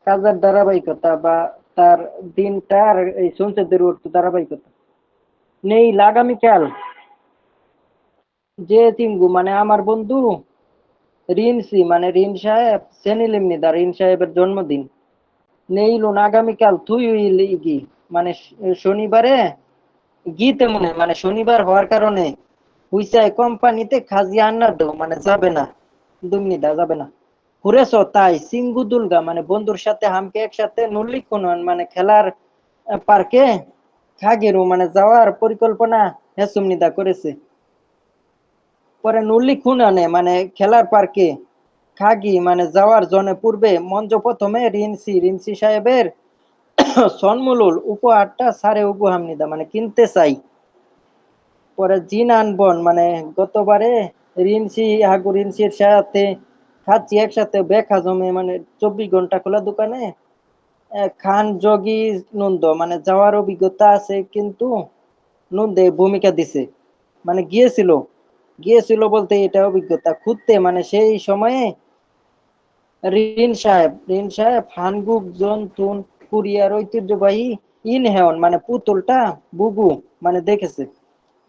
[SPEAKER 7] কাজের ধারাবাহিকতা, বা তার দিনটার এই শুনছেদের অর্থ ধারাবাহিকতা। নেই আগামীকাল যে চিঙ্গু মানে আমার বন্ধু, রিনসি মানে রিন সাহেব, সেনিলিমনিদা রিন সাহেবের জন্মদিন। নেইলুন আগামীকাল তুই গি মানে শনিবারে গীতে মনে মানে শনিবার হওয়ার কারণে হুইসাই কোম্পানিতে খাজি আন্না দো মানে যাবে না, দুমনিদা যাবে না। হুরেছ তাই সিঙ্গু দুলগা মানে বন্ধুর সাথে হামকে একসাথে নুল্লিখুন মানে খেলার পার্কে খাগিরু মানে যাওয়ার পরিকল্পনা হেসুমনিদা করেছে। পরে নুরলি খুনানে মানে খেলার পার্কে খাগি মানে যাওয়ার জন্য পূর্বে মঞ্চ প্রথমে রিন্সি সাহেবের সনমুলুল উপহারটা সারে উগু হামনিদা মানে কিনতে চাই। পরে জিন আনবন মানে গতবারে রিন্সির সাথে খাচ্ছি একসাথে বেখা জমে মানে 24 ঘন্টা খোলা দোকানে খান যোগী নন্দ মানে যাওয়ার অভিজ্ঞতা আছে কিন্তু নন্দে ভূমিকা দিছে মানে গিয়েছিল বলতে এটা অভিজ্ঞতা খুঁজতে মানে সেই সময়ে রিন সাহেব হানগুক জন্তুন কোরিয়ার ঐতিহ্যবাহী ইনহেয়ন মানে পুতুলটা বুবু মানে দেখেছে।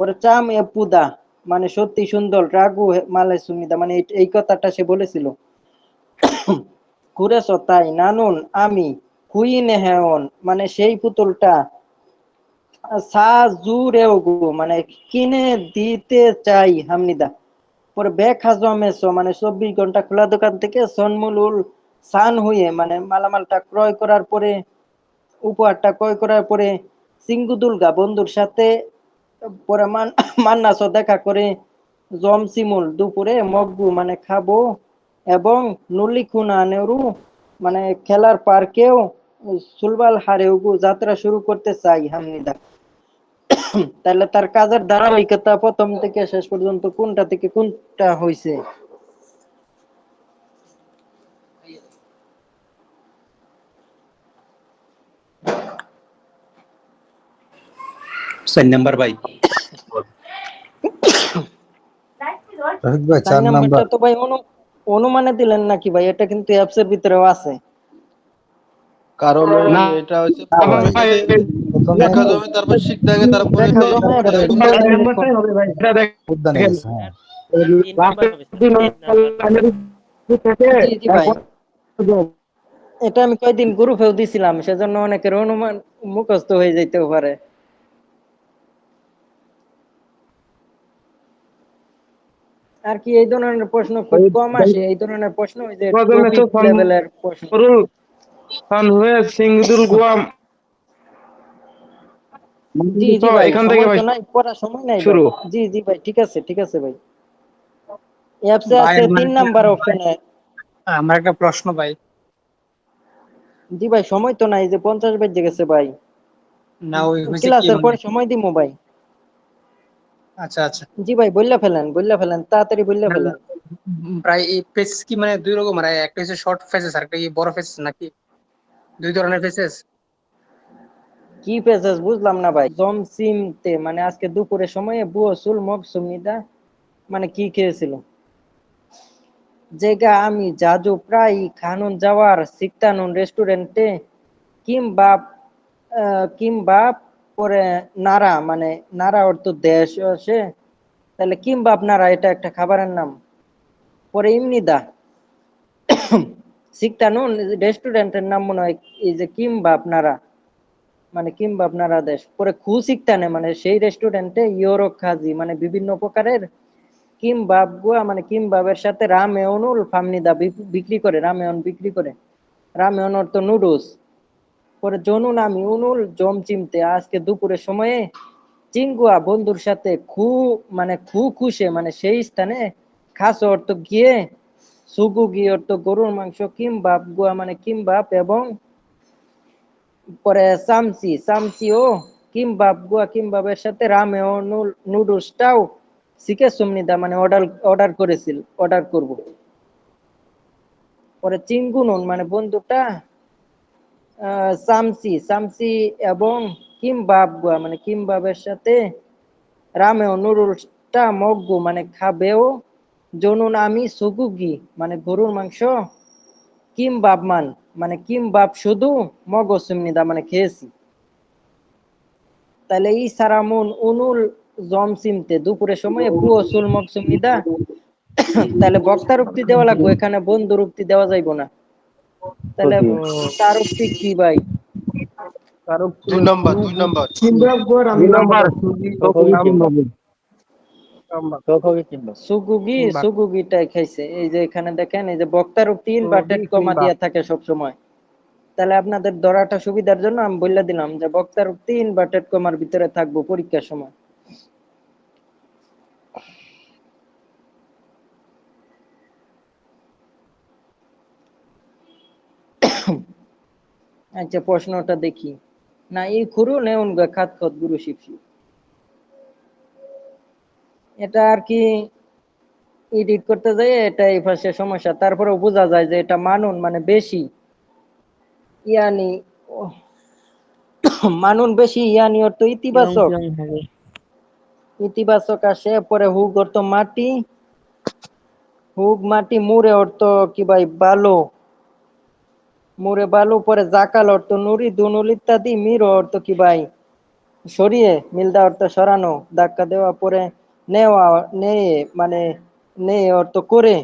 [SPEAKER 7] পরে চাম এ পুদা মানে সত্যি সুন্দর রাগু মালে সুমিদা মানে এই কথাটা সে বলেছিল। কুরেছ তাই নানুন আমি কুইন হেয়ন মানে সেই পুতুলটা সাজুরেওগু মানে কিনে দিতে চাই হামনিদা। পরে বেক হাজমেছো মানে 24 ঘন্টা খোলা দোকান থেকে সনমুলুল সান হয়ে মানে মালামালটা ক্রয় করার পরে উপহারটা ক্রয় করার পরে সিঙ্গুদুলগা বন্ধুর সাথে পরে মান্নাসও দেখা করে জমসিমুল দুপুরে মগ্গু মানে খাবো এবং নুলিখুনা নেহরু মানে খেলার পার্কেও সুলবাল হারেউগু যাত্রা শুরু করতে চাই হামনিদা। তাহলে তার কাজের ধারাবাহিকতা প্রথম থেকে শেষ পর্যন্ত কোনটা থেকে কোনটা হয়েছে?
[SPEAKER 13] 4 নাম্বার ভাই।
[SPEAKER 9] রফিক ভাই
[SPEAKER 7] 4
[SPEAKER 9] 4 নাম্বার।
[SPEAKER 7] নাম্বারটা তো ভাই অনুমানে দিলেন নাকি ভাই? এটা কিন্তু অ্যাপস এর ভিতরেও আছে।
[SPEAKER 14] কারণ
[SPEAKER 2] না
[SPEAKER 14] এটা হচ্ছে
[SPEAKER 2] ভাই,
[SPEAKER 14] দেখা জমে তারপর শিখতে আগে তারপরে
[SPEAKER 7] দেখা জমে
[SPEAKER 2] নাম্বারটাই হবে ভাই, এটা
[SPEAKER 9] উদ্যানে
[SPEAKER 2] দেখেন
[SPEAKER 9] গেছে, হ্যাঁ।
[SPEAKER 5] 3 নাম্বার হবে স্যার, 3 নাম্বার।
[SPEAKER 7] জি জি ভাই, এটা আমি কয়দিন গ্রুপেও দিছিলাম, সেজন্য অনেকের অনুমান মুখস্থ হয়ে যাইতেও পারে। আর কি এই ধরনের প্রশ্ন খুব কম আসে, এই ধরনের প্রশ্ন ওই যে টপিক লেভেলের প্রশ্ন।
[SPEAKER 2] সিঙ্গুদুল গুয়াম
[SPEAKER 7] জি জি ভাই,
[SPEAKER 2] এখান থেকে
[SPEAKER 7] সময়
[SPEAKER 2] ভাই
[SPEAKER 7] তো নাই, পড়ার সময় নাই ভাই।
[SPEAKER 2] শুরু।
[SPEAKER 7] জি জি ভাই, ঠিক আছে ভাই। অ্যাপসে আছে 3 নাম্বার অপশনে।
[SPEAKER 11] আমার একটা প্রশ্ন ভাই।
[SPEAKER 7] জি ভাই, সময় তো নাই, যে 50 বেজে গেছে ভাই।
[SPEAKER 11] না ওই হয়েছে কি
[SPEAKER 7] ক্লাসের
[SPEAKER 11] মানে,
[SPEAKER 7] পরে সময় দিমু ভাই।
[SPEAKER 11] আচ্ছা আচ্ছা,
[SPEAKER 7] জি ভাই, বললা ফেলেন, তাড়াতাড়ি বললা
[SPEAKER 11] না, না,
[SPEAKER 7] ফেলেন।
[SPEAKER 11] প্রায় এই ফেসেস কি মানে দুই রকম, মানে একটা হচ্ছে শর্ট ফেসেস আর একটা কি বড় ফেসেস নাকি দুই ধরনের ফেসেস?
[SPEAKER 7] কি পেঁচাস বুঝলাম না ভাই। জমসিমতে মানে আজকে দুপুরের সময়ে বুয়ো সুল মকসুমিদা মানে কি খেয়েছিল? যেগা আমি জাজু প্রায় খানুন যাওয়ার সিকতানুন রেস্টুরেন্টে কিমবাব কিমবাব পরে নারা মানে নারা অর্থ দেশ আসে, তাহলে কিমবাব নারা এটা একটা খাবারের নাম। পরে ইমনিদা সিকতানুন রেস্টুরেন্টের নাম মনে হয় এই যে কিমবাব নারা মানে কিমবাব নারা দেশ। পরে খুশিকতানে মানে সেই রেস্টুরেন্টে ইয়োরো খাজি মানে বিভিন্ন প্রকারের কিমবাব গুয়া মানে কিমবাবের সাথে রামেয়নুল ফামনিদা রামেয়ন বিক্রি করে। রামেয়ন অর্থ নুডলস। পরে জনুন আমি উনুল জম চিমতে আজকে দুপুরের সময়ে চিঙ্গুয়া বন্ধুর সাথে খুশে মানে সেই স্থানে খাস অর্থ গিয়ে সুগুগি অর্থ গরুর মাংস কিমবাব গুয়া মানে কিমবাব এবং পরে সামসি ও কিমবাবের সাথে রামেও নুডলসটাও শিখে সুমনিদা মানে অর্ডার করব। পরে চিঙ্গুনুন মানে বন্ধুটা সামসি এবং কিমবাব মানে কিমবাবের সাথে রামেও নুডলসটা মগ্গু মানে খাবেও। জনুন আমি সুগুগি মানে গরুর মাংস মানে কিমবাব শুধু মগসুমনিদা মানে খেয়েছি। তাহলে ই সারামুন উনুল জমসিমতে দুপুরের সময় বুয়ো সুল মকসুমনিদা তাহলে বক্তার উক্তি দেওয়া লাগবে, এখানে বন্ধুর উক্তি দেওয়া যাইব না। তাহলে তার উক্তি কি ভাই?
[SPEAKER 14] 2 নাম্বার 2 নাম্বার।
[SPEAKER 7] সুগুগিটাই খাইছে। এই যে এখানে দেখেন, এই যে বক্তার উক্তি ইনভার্টেড কমা দিয়া থাকে সব সময়। তাহলে আপনাদের ধরাটা সুবিধার জন্য আমি বলে দিলাম যে বক্তার উক্তি ইনভার্টেড কমার ভিতরে থাকবো পরীক্ষার সময়। আচ্ছা প্রশ্নটা দেখি না এই খুরু নেউন গা খাত খত গুরু শিবসি এটা আর কি এডিট করতে যাই এটা এই পাশে সমস্যা তারপরেও বোঝা যায় যে এটা মানুন মানে বেশি ইয়ানি মানুন বেশি ইয়ানি অর্থ
[SPEAKER 5] কিয়ং
[SPEAKER 7] ইতিবাচক
[SPEAKER 5] কিয়ং হবে।
[SPEAKER 7] ইতিবাচক আসে পরে হুক অর্থ মাটি হুক মাটি মুরে অর্থ কি ভাই বালো মুরে বালু পরে জাকাল অর্থ নুরি দুনুল ইত্যাদি মির অর্থ কি ভাই সরিয়ে মিলদা অর্থ সরানো ধাক্কা দেওয়া পরে নেওয়া নেয়ে মানে নেয়ে অর্থ করে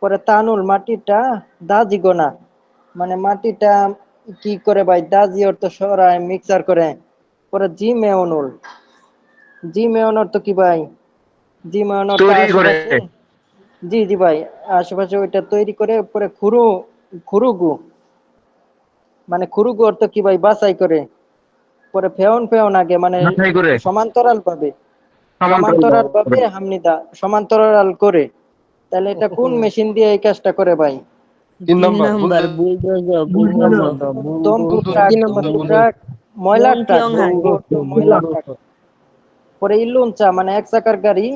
[SPEAKER 7] পরে তানুল মাটিটা দাজি গোনা মানে মাটিটা কি করে ভাই দাজি অর্থ সরায় মিক্সার করে পরে জি মেয়নুল জি মেয়ন অর্থ কি ভাই জি মেয়ন অর্থ আশেপাশে জি জি ভাই আশেপাশে ওইটা তৈরি করে পরে খুরুগু মানে খুরুগু অর্থ কি ভাই বাছাই করে পরে ফেয়ন ফেয়ন আগে মানে সমান্তরাল ভাবে হামনিদা সমান্তরাল করে তাহলে এটা কোন মেশিন দিয়ে এই কাজটা করে ভাই
[SPEAKER 14] 3 নাম্বার
[SPEAKER 5] নাম্বার বুলডোজার বুলডোজার
[SPEAKER 7] দম্বু ট্রাক ময়লার
[SPEAKER 5] কিয়ং
[SPEAKER 7] ট্রাক
[SPEAKER 5] কিয়ং হাঙ্গে
[SPEAKER 7] ময়লার ট্রাক পরে ইলুনচা মানে এক চাকার গাড়ি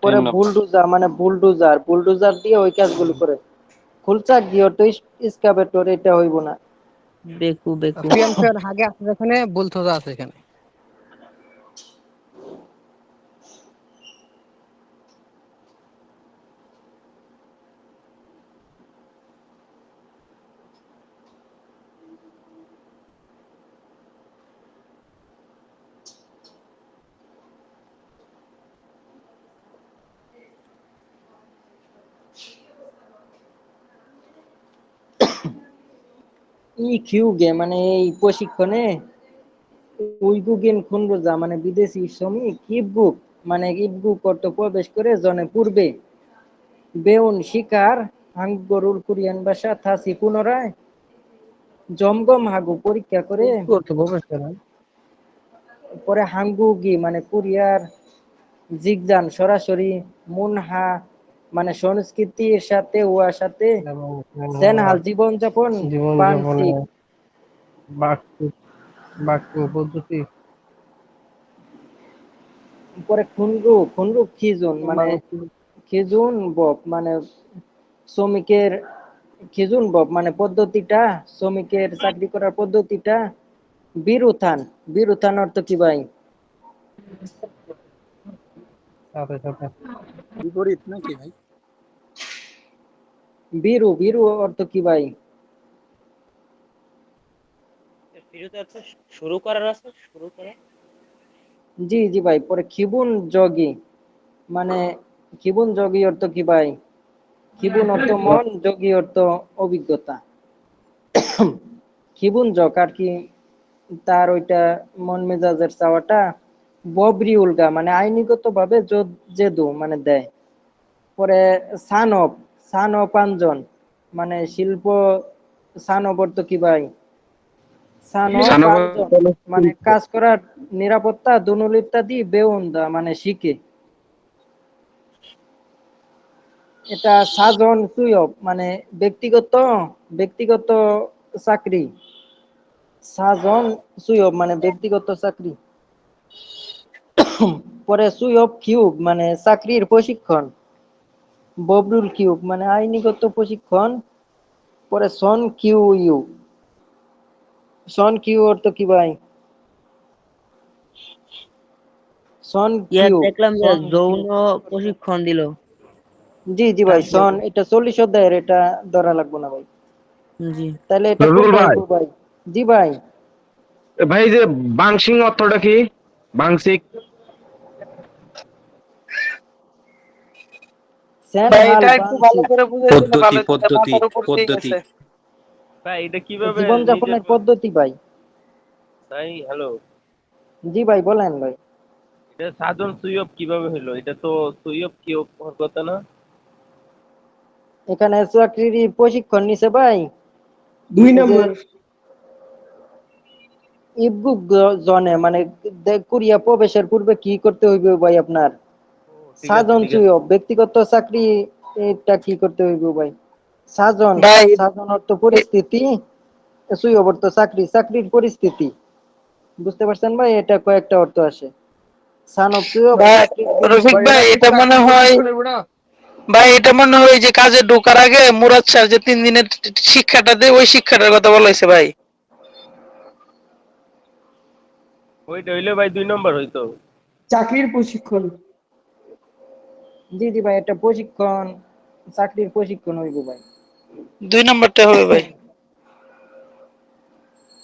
[SPEAKER 7] পরে বুলডোজার বুলডোজার দিয়ে ওই কাজগুলো করে খুলচা গিয়ে তো ইসকাভেটর এটা হইব না
[SPEAKER 5] বেকু বেকু
[SPEAKER 11] পিএমসির আগে আছে যেখানে বলতো আছে এখানে
[SPEAKER 7] ই খিউগে মানে এই প্রশিক্ষণে উইগুগেন খুনরোজা মানে বিদেশি শ্রমিক ইবগুক মানে ইবগুক অর্থ প্রবেশ করে জনে পূর্বে বেউন শিকার হাঙ্গরুল কোরিয়ান ভাষা থাসি পুনরায় জমগম হাগু পরীক্ষা করে পরে হাঙ্গুগি মানে কোরিয়ার জিগজান সরাসরি মুনহা মানে সংস্কৃতির সাথে ওয়ার সাথে সেনহাল জীবনযাপন বানসিক
[SPEAKER 11] বাক্য পদ্ধতি
[SPEAKER 7] পরে খুনরু খিজুন মানে খিজুন বব মানে শ্রমিকের খিজুন বব মানে পদ্ধতিটা শ্রমিকের চাকরি করার পদ্ধতিটা বিরুথান অর্থ কি ভাই
[SPEAKER 11] বিপরীত নাকি ভাই
[SPEAKER 7] বিরু অর্থ কি ভাই
[SPEAKER 5] শুরু করার আছে শুরু করা
[SPEAKER 7] জি জি ভাই পরে খিবুন যোগী মানে খিবুন যোগী অর্থ কি ভাই খিবুন অর্থ মন যোগী অর্থ অভিজ্ঞতা খিবুন যোগ আর কি তার ওইটা মন মেজাজের চাওয়াটা ববরি উলগা মানে আইনিগত ভাবে জেদু মানে দেয় পরে সানব পাঞ্জন মানে শিল্প সানব অর্থ কি ভাই মানে কাজ করার নিরাপত্তা দুনুল ইত্যাদি বেউন্দা মানে শিখে এটা সাজন সুয়ব মানে ব্যক্তিগত চাকরি সাজন সুয়ব মানে ব্যক্তিগত চাকরি পরে সুয়ব কিউব মানে চাকরির প্রশিক্ষণ ববরুল কিউব মানে আইনিগত প্রশিক্ষণ পরে সন কিউ অর্থ কি ভাই সন কিউ
[SPEAKER 5] দেখলাম যে যৌন প্রশিক্ষণ দিল
[SPEAKER 7] জি জি ভাই সন এটা 40 অধ্যায়ের এটা ধরা লাগবে না ভাই
[SPEAKER 5] জি
[SPEAKER 7] তাহলে এটা ভাই জি ভাই
[SPEAKER 13] ভাই যে বাংশিং অর্থটা কি বাংশিক
[SPEAKER 3] ভাই এটা কিভাবে
[SPEAKER 7] জীবনযাপনের পদ্ধতি ভাই
[SPEAKER 3] তাই হ্যালো
[SPEAKER 7] জি ভাই বলেন ভাই
[SPEAKER 3] এটা সাধন সুইয়ব কিভাবে হলো এটা তো সুইয়ব কি হওয়ার কথা না
[SPEAKER 7] এখানে চাকরির প্রশিক্ষণ নিছে ভাই
[SPEAKER 14] 2 নম্বর
[SPEAKER 7] ইবগুক জনে মানে কোরিয়া প্রবেশের পূর্বে কি করতে হইবে ভাই আপনার সাজন সুইয়ব ব্যক্তিগত চাকরি এটা কি করতে হইবে ভাই সাজন অর্থ পরিস্থিতি সুইব অর্থ চাকরি, চাকরির পরিস্থিতি। বুঝতে পারছেন ভাই? এটা কয়েকটা অর্থ আসে। সানব সুইব
[SPEAKER 10] ভাই
[SPEAKER 7] চাকরির
[SPEAKER 10] রফিক
[SPEAKER 7] পরিস্থিতি।
[SPEAKER 10] ভাই, এটা মনে হয় ভাই এটা মনে হয় যে কাজে ঢোকার আগে মুরাদ স্যার যে 3 দিনের শিক্ষাটা দেয় ওই শিক্ষাটার কথা বলা হয়েছে ভাই।
[SPEAKER 3] ওইটা হইলে ভাই 2 নম্বর হইতো।
[SPEAKER 14] চাকরির প্রশিক্ষণ।
[SPEAKER 7] জি জি ভাই, এটা প্রশিক্ষণ, চাকরির প্রশিক্ষণ হইব ভাই।
[SPEAKER 10] 2 নম্বরটা হবে ভাই।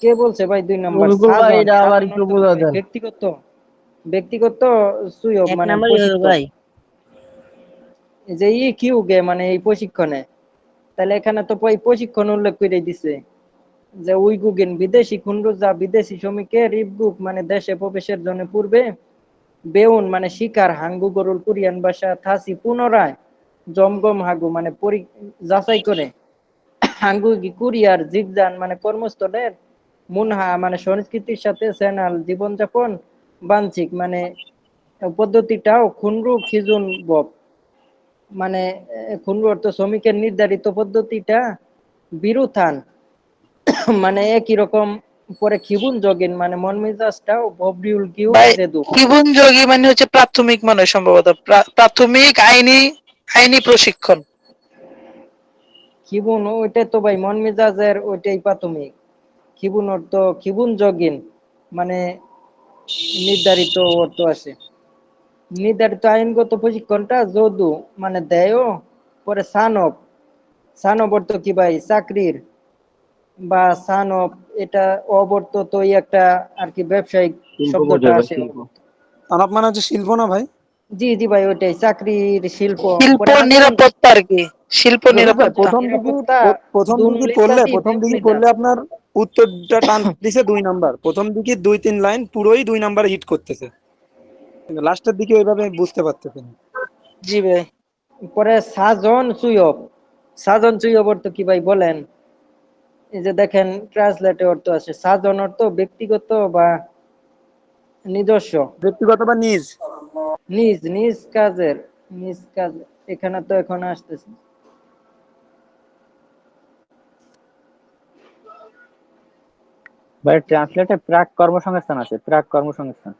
[SPEAKER 7] কে বলছে ভাই 2 নম্বর?
[SPEAKER 1] রবিকুল ভাই
[SPEAKER 7] সাজন,
[SPEAKER 1] এটা আবার
[SPEAKER 7] সাজন
[SPEAKER 1] একটু
[SPEAKER 7] অর্থ কি
[SPEAKER 1] বোঝা
[SPEAKER 7] ভাই?
[SPEAKER 1] দেন।
[SPEAKER 7] ব্যক্তিগত, ব্যক্তিগত সুয়োগ
[SPEAKER 5] এক
[SPEAKER 7] মানে
[SPEAKER 5] নাম্বারই হবে
[SPEAKER 7] প্রশিক্ষণ।
[SPEAKER 5] ভাই।
[SPEAKER 7] এই যে ই কিউ গে মানে এই প্রশিক্ষণে, তাহলে এখানে তো এই প্রশিক্ষণ উল্লেখ করে দিছে যে উইগুগেন বিদেশি খুনরুজা বিদেশি শ্রমিকের ইবগুক মানে দেশে প্রবেশের জন্য পূর্বে বেউন মানে শিকার হাঙ্গু গরুল কোরিয়ান ভাষা থাসি পুনরায় জমগম হাগু মানে যাচাই করে হাঙ্গু কুরিয়ার জিগজান মানে কর্মস্থলের মুনহা মানে সংস্কৃতির সাথে সেনাল জীবনযাপন বাঞ্ছিক মানে পদ্ধতিটাও খুনরু খিজুন বব মানে খুনরু অর্থ শ্রমিকের নির্ধারিত পদ্ধতিটা বিরুথান মানে একই রকম। পরে খিবুন জগিন মানে মন মেজাজটাও ববরিউল কিউ
[SPEAKER 10] ভাই
[SPEAKER 7] জেদু।
[SPEAKER 10] জীবন যোগী মানে হচ্ছে প্রাথমিক মানে সম্ভবত প্রাথমিক আইনি আইনি প্রশিক্ষণ।
[SPEAKER 7] খিবুন ওইটাই তো ভাই মন মেজাজের ওইটাই প্রাথমিক। খিবুন অর্থ খিবুন জগিন মানে নির্ধারিত অর্থ আছে। নির্ধারিত আইনগত প্রশিক্ষণটা যদু মানে দেয়। পরে সানব, সানব অর্থ কি ভাই? চাকরির বা সানব, এটা অবর্ত তো একটা আর কি ব্যবসায়িক
[SPEAKER 6] শিল্প
[SPEAKER 7] শব্দটা
[SPEAKER 6] বোঝায় ভাই,
[SPEAKER 7] আসে।
[SPEAKER 6] শিল্প।
[SPEAKER 4] তানব মানে হচ্ছে শিল্প না ভাই?
[SPEAKER 7] জি জি ভাই, ওইটাই চাকরির শিল্প।
[SPEAKER 10] শিল্প
[SPEAKER 7] পরে আগুন,
[SPEAKER 10] নিরাপত্তা আর কি, শিল্প
[SPEAKER 4] রফিক ভাই
[SPEAKER 10] নিরাপত্তা।
[SPEAKER 7] নিরাপত্তা,
[SPEAKER 4] প্রথম দিকে
[SPEAKER 7] দুনুল
[SPEAKER 4] পড়লে
[SPEAKER 7] ইত্যাদি
[SPEAKER 4] প্রথম দিকে
[SPEAKER 7] ব্যবহৃত।
[SPEAKER 4] পড়লে আপনার উত্তরটা টান দিছে 2 নাম্বার, প্রথম দিকে 2-3 লাইন পুরোই 2 নাম্বার হিট করতেছে, কিন্তু লাস্টের দিকে ওইভাবে বুঝতে পারতেছেন।
[SPEAKER 10] জি ভাই।
[SPEAKER 7] পরে সাজন সুয়ব, সাজন সুয়ব অর্থ কি ভাই বলেন? এই যে দেখেন ট্রান্সলেটে অর্থ আছে, সাজন অর্থ ব্যক্তিগত বা নিজস্ব,
[SPEAKER 4] ব্যক্তিগত বা নিজ।
[SPEAKER 7] নিজ নিজ কাজের, নিজ কাজ। এখানে তো এখন আসতেছে
[SPEAKER 6] ভাই ট্রান্সলেটে প্রাক কর্মসংস্থান আছে, প্রাক কর্মসংস্থান।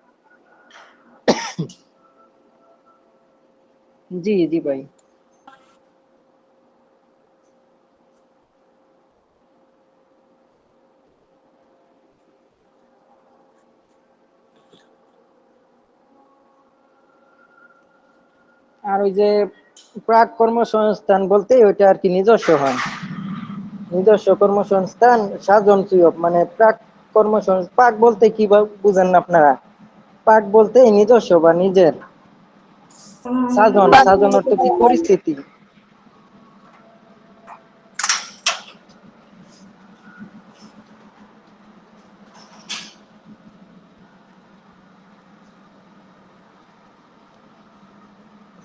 [SPEAKER 7] জি জি ভাই। আর ওই যে প্রাক কর্মসংস্থান বলতে ওইটা আর কি নিজস্ব হয়, নিজস্ব কর্মসংস্থান সাজন সুয়োগ মানে প্রাক কর্মসংস্থান। পাক বলতে কি বুঝেন না আপনারা? পাক বলতে নিজস্ব বা নিজের। সাজন, সাজন অর্থ কি? পরিস্থিতি।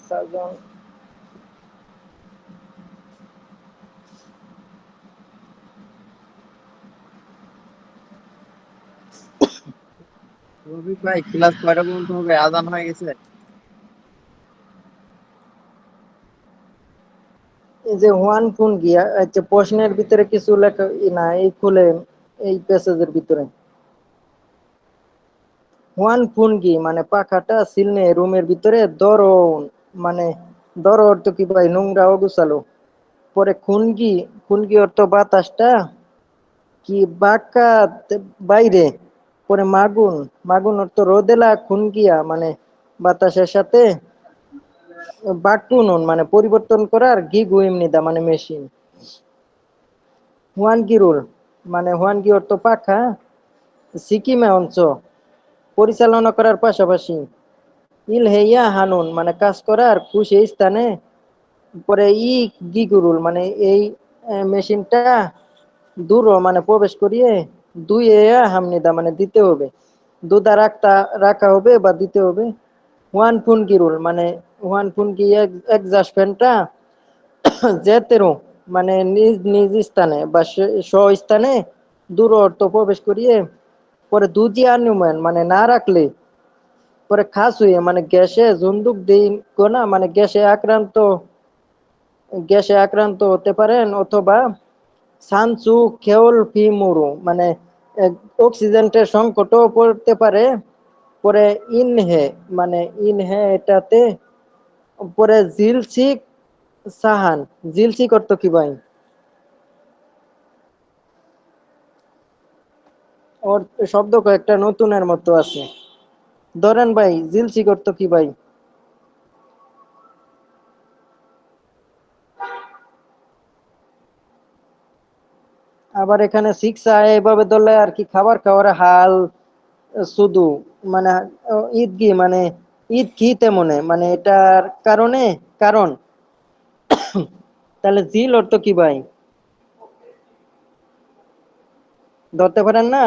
[SPEAKER 7] সাজন
[SPEAKER 1] রফিক ভাই ক্লাস কয়টা পর্যন্ত হবে? আজান হয়ে গেছে।
[SPEAKER 7] এই যে ওয়ান ফোন গিয়া আচ্ছা, প্রশ্নের ভিতরে কিছু লেখা না, এই খুলে এই প্যাসেজের ভিতরে ওয়ান ফোন গি মানে পাখাটা সিলনে রুমের ভিতরে দরন মানে দর অর্থ কি ভাই? নোংরা অগুছালো। পরে খুনগি, খুনগি অর্থ বাতাসটা কি বাঁকা বাইরে। পরে মাগুন, মাগুন অর্থ রোদেলা খুনগিয়া মানে বাতাসের সাথে বাকুনুন মানে পরিবর্তন করার গিগু এমনিদা মানে মেশিন। হুয়ান গিরুল মানে হুয়ান গি অর্থ পাখা সিকিমে অঞ্চ পরিচালনা করার পাশাপাশি ইল হেইয়া হানুন মানে কাজ করার খুশি স্থানে। পরে ই গিগুরুল মানে এই মেশিনটা দূর মানে প্রবেশ করিয়ে দুই হামনিদা মানে দিতে হবে, দুদা রাখতা রাখা হবে বা দিতে হবে। ওয়ান ফুন গিরুল মানে ওয়ান ফুন কি একজাস্ট ফ্যানটা যেতেরো মানে নিজ নিজ স্থানে বা স্থানে দূর অর্থ প্রবেশ করিয়ে। পরে দুজি আনুমান মানে না রাখলে। পরে খাস হয়ে মানে গ্যাসে জন্দুক দিন কোনা মানে গ্যাসে আক্রান্ত হতে পারেন অথবা সানসু খেউল ফি মুরু মানে অক্সিজেনের সংকটও পড়তে পারে। পরে ইনহে মানে ইনহে এটাতে পরে জিলসিক সাহান জিলসিক অর্থ কি ভাই? ওর শব্দ কয়েকটা নতুনের মতো আছে, ধরেন ভাই জিলসিক অর্থ কি ভাই? আবার এখানে শিক্ষা এভাবে ধরলে আর কি খাবার খাওয়ার হাল শুধু মানে ঈদ কি মানে ঈদ কি তেমনে মানে এটার কারণে কারণ তাহলে জিল অর্থ কি ভাই? ধরতে পারেন না?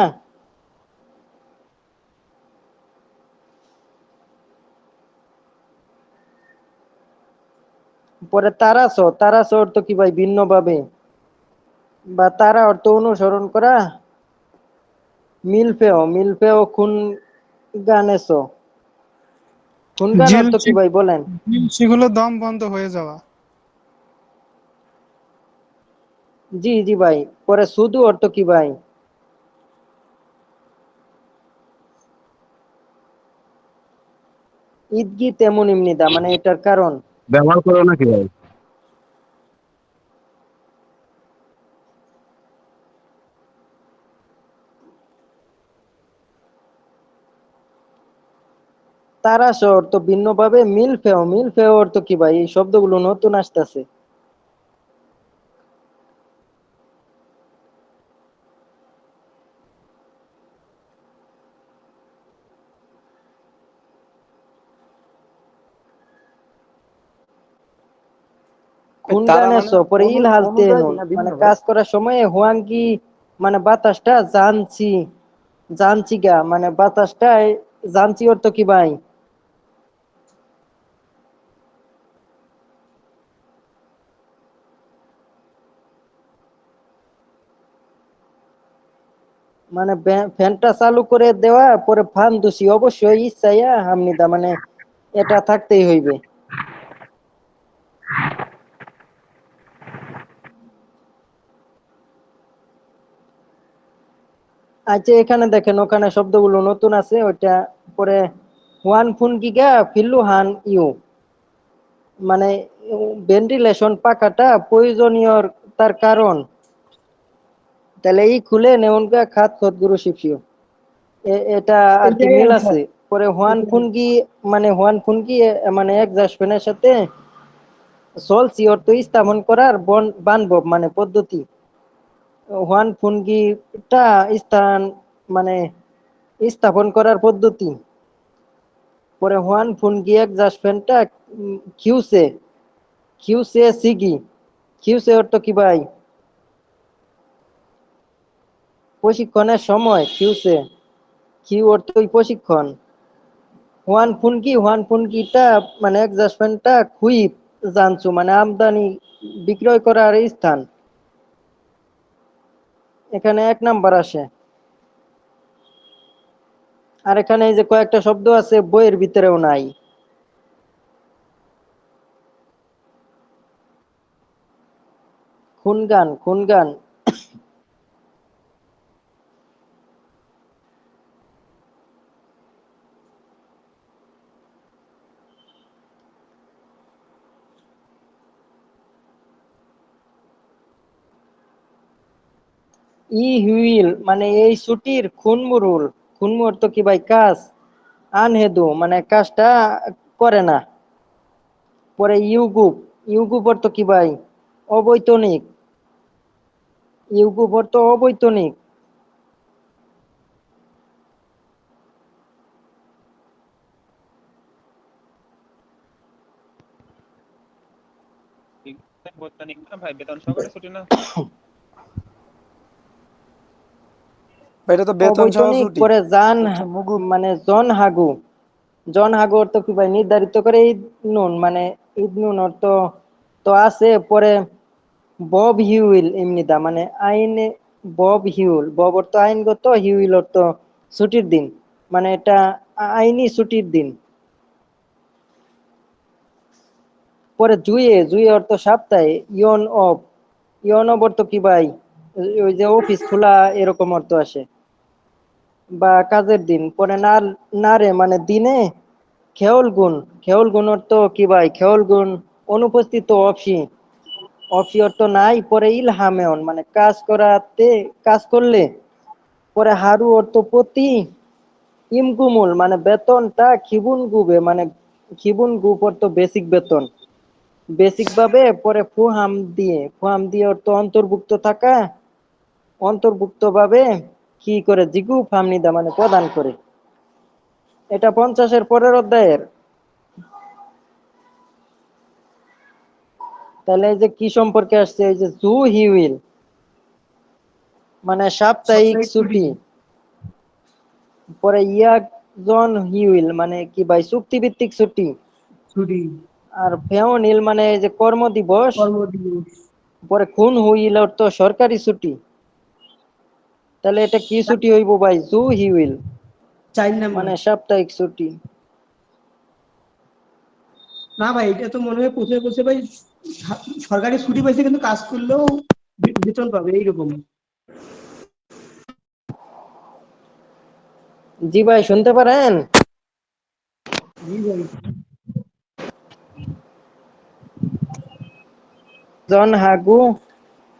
[SPEAKER 7] পরে তারাস তারাস অর্থ কি ভাই? ভিন্নভাবে বা তারা অর্থ অনুসরণ করা। মিলফেও মিলফেও খুন গানেছো খুন গান অর্থ কি ভাই বলেন?
[SPEAKER 15] সেগুলো দম বন্ধ হয়ে যাওয়া।
[SPEAKER 7] জি জি ভাই। পরে শুধু অর্থ কি ভাই? ঈদগি তেমন ইমনিদা মানে এটার কারণ।
[SPEAKER 13] ব্যবহার করো নাকি ভাই?
[SPEAKER 7] তারাস অর্থ ভিন্নভাবে। মিলফেও মিলফেও অর্থ কি ভাই? এই শব্দগুলো নতুন আসতেছে। খুন
[SPEAKER 4] তারা
[SPEAKER 7] গানেছো পরে ইল হালতে
[SPEAKER 4] অনুযায়ী
[SPEAKER 7] নুন
[SPEAKER 4] না ভিন্ন
[SPEAKER 7] মানে
[SPEAKER 4] ভাই?
[SPEAKER 7] কাজ করার সময় হুয়াঙ্গি মানে বাতাসটা জানছি জানছি গা মানে বাতাসটা জানছি অর্থ কি ভাই? মানে ফ্যানটা চালু করে দেওয়া পরে ফান দোষী অবশ্যই ইচ্ছাইয়া হামনিদা মানে এটা থাকতেই হইবে। আচ্ছা এখানে দেখেন ওখানে শব্দগুলো নতুন আছে ওইটা। পরে ওয়ান ফুন গিগা ফিল্লু হান ইউ মানে ভেন্টিলেশন পাকাটা প্রয়োজনীয় তার কারণ। তাহলে এই খুলে নেউনগা খাত খত গুরু শিখিও এটা আর কি
[SPEAKER 14] এটাই
[SPEAKER 7] মিল
[SPEAKER 14] answer,
[SPEAKER 7] আছে। পরে হোয়ান
[SPEAKER 14] এটাই answer।
[SPEAKER 7] ফুনগি মানে হোয়ান ফুনগি মানে এক্সাস্পেনের সাথে চলছি অর্থ স্থাপন করার বানবব মানে পদ্ধতি। হোয়ান ফুনগিটা স্থান মানে স্থাপন করার পদ্ধতি। পরে হোয়ান ফুনগি এক্সাস্পেনটা কিউসে কিউসে সিগি কিউসে অর্থ কি ভাই? প্রশিক্ষণের সময় কিউসে কিউ অর্থই প্রশিক্ষণ। ওয়ান ফুনকিটা মানে এক্সাস্টমেন্টটা খুইপ জানছু মানে আমদানি বিক্রয় করার স্থান। এখানে 1 নাম্বার আসে। আর এখানে এই যে কয়েকটা শব্দ আছে বইয়ের ভিতরেও নাই। খুনগান খুনগান ই হুইল মানে এই ছুটির খুনমুরুল খুনমু অর্থ কি ভাই? কাজ। আনহেদু মানে কাজটা করে না। পরে ইউগুপ ইউগুপ অর্থ কি ভাই? অবৈতনিক। ইউগুপ অর্থ অবৈতনিক।
[SPEAKER 16] ভাই বেতন সহকারে ছুটি না?
[SPEAKER 4] এটা তো বেতন সহ
[SPEAKER 7] অবৈতনিক।
[SPEAKER 4] ছুটি।
[SPEAKER 7] পরে জান
[SPEAKER 4] হচ্ছে মুগুব।
[SPEAKER 7] মানে জন হাগু জন হাগু অর্থ কি ভাই? নির্ধারিত করে ঈদ নুন মানে ঈদ নুন অর্থ তো আছে। পরে বব হিউইল এমনিদা মানে আইনে বব হিউল বব অর্থ আইনগত হিউইল অর্থ ছুটির দিন মানে এটা আইনি ছুটির দিন। পরে জুয়ে জুয়ে অর্থ সপ্তাহে ইয়ন অফ অর্থ কি ভাই? ওই যে অফিস খোলা এরকম অর্থ আসে, বা কাজের দিন। পরে না, না রে মানে দিনে খেওল গুণ অর্থ কি ভাই? খেওল গুণ অনুপস্থিত অপসি, অপসি অর্থ নাই। পরে ইলহামেয়ন মানে কাজ করলে। পরে হারু অর্থ প্রতি, ইমগুমুল মানে বেতনটা খিবুন গুবে মানে খিবুন গুপ অর্থ বেসিক বেতন, বেসিক ভাবে। পরে ফুহাম দিয়ে অর্থ অন্তর্ভুক্ত থাকা, অন্তর্ভুক্ত ভাবে কি করে জিগু ফামনিদা মানে প্রদান করে। এটা 50-এর পরের অধ্যায়ের। তাহলে এই যে কি সম্পর্কে আসছে, এই যে জু হিউইল মানে সাপ্তাহিক ছুটি। পরে ইয়াক জন হিউইল মানে কি ভাই? চুক্তিভিত্তিক ছুটি। আর ফেওনিল মানে এই যে কর্মদিবস। পরে খুন হুইল অর্থ সরকারি ছুটি। তাহলে এটা কি ছুটি হইব ভাই? জু হিউইল মানে সাপ্তাহিক ছুটি।
[SPEAKER 14] না ভাই, এটা তো মনে হয় প্রথমে বলছে ভাই সরকারি ছুটি পাইছে কিন্তু কাজ করলেও বেতন পাবে এইরকম।
[SPEAKER 7] জি ভাই, শুনতে পারেন?
[SPEAKER 14] জি ভাই।
[SPEAKER 7] জন হাগু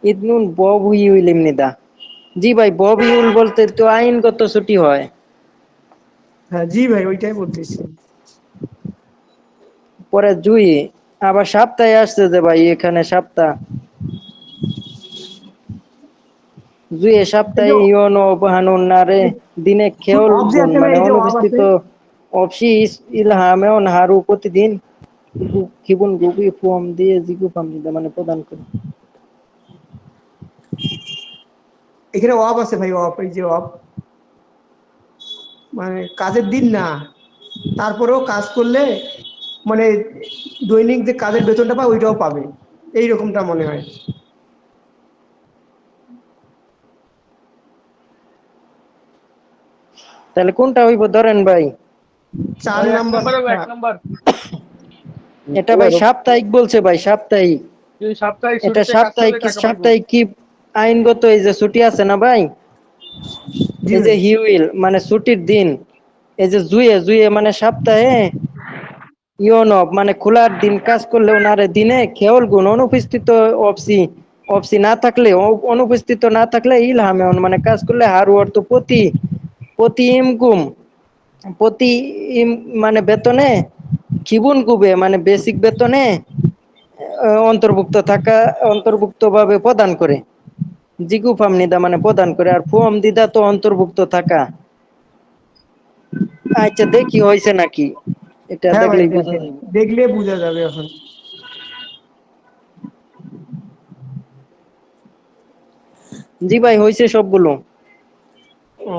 [SPEAKER 7] ইদনুন বব হিউইল ইমনিদা। জি ভাই, বব হিউইল বলতে তো আইনগত ছুটি হয়।
[SPEAKER 14] হ্যাঁ জি ভাই, ওইটাই বলতেছি।
[SPEAKER 7] পরে জুই আবার সপ্তাহে আসছে যে ভাই, এখানে সপ্তাহ জুয়ে সপ্তাহে ইয়ন অবহানুন নারে দিনে খেওল
[SPEAKER 14] অফ যে
[SPEAKER 7] গুণ
[SPEAKER 14] আছে ভাই,
[SPEAKER 7] মানে
[SPEAKER 14] এই যে অফ
[SPEAKER 7] অনুপস্থিত
[SPEAKER 14] আছে।
[SPEAKER 7] অপসি ইলহামেও হারু প্রতিদিন খিবুন গুবি ফর্ম দিয়ে জিগু ফাম মানে প্রদান করে।
[SPEAKER 14] এখানে অফ আছে ভাই, অফ, এই যে অফ মানে কাজের দিন না, তারপরেও কাজ করলে মানে দৈনিক যে কাজের বেতনটা পায় ওইটাও পাবে, এইরকমটা মনে হয়।
[SPEAKER 7] তাহলে কোনটা হইব ধরেন ভাই?
[SPEAKER 14] 4 নাম্বার।
[SPEAKER 7] এটা ভাই সাপ্তাহিক বলছে ভাই, সাপ্তাহিক। এটা সাপ্তাহিক কি আইনগত এই যে ছুটি আছে না ভাই, এই যে হিউইল মানে ছুটির দিন। এই যে জুয়ে মানে সপ্তাহে, ইয়নব মানে খোলার দিন কাজ করলে ওনারে দিনে খেওল গুণ অনুপস্থিত অপসি না থাকলে, অনুপস্থিত না থাকলে ইলহামে মানে কাজ করলে হারু অর্থ প্রতি, প্রতি ইমকুম প্রতি মানে বেতনে, খিবুন কুবে মানে বেসিক বেতনে অন্তর্ভুক্ত ভাবে প্রদান করে। জিগু ফামনিদা মানে প্রদান করে। আর ফুয়ম দিদা তো অন্তর্ভুক্ত থাকা। আচ্ছা দেখি হয়েছে নাকি, এটা
[SPEAKER 14] হ্যাঁ ভাই,
[SPEAKER 7] দেখলেই বোঝা যাবে।
[SPEAKER 14] দেখলে বোঝা যাবে এখন।
[SPEAKER 7] জি ভাই, হয়েছে সবগুলো।
[SPEAKER 14] ও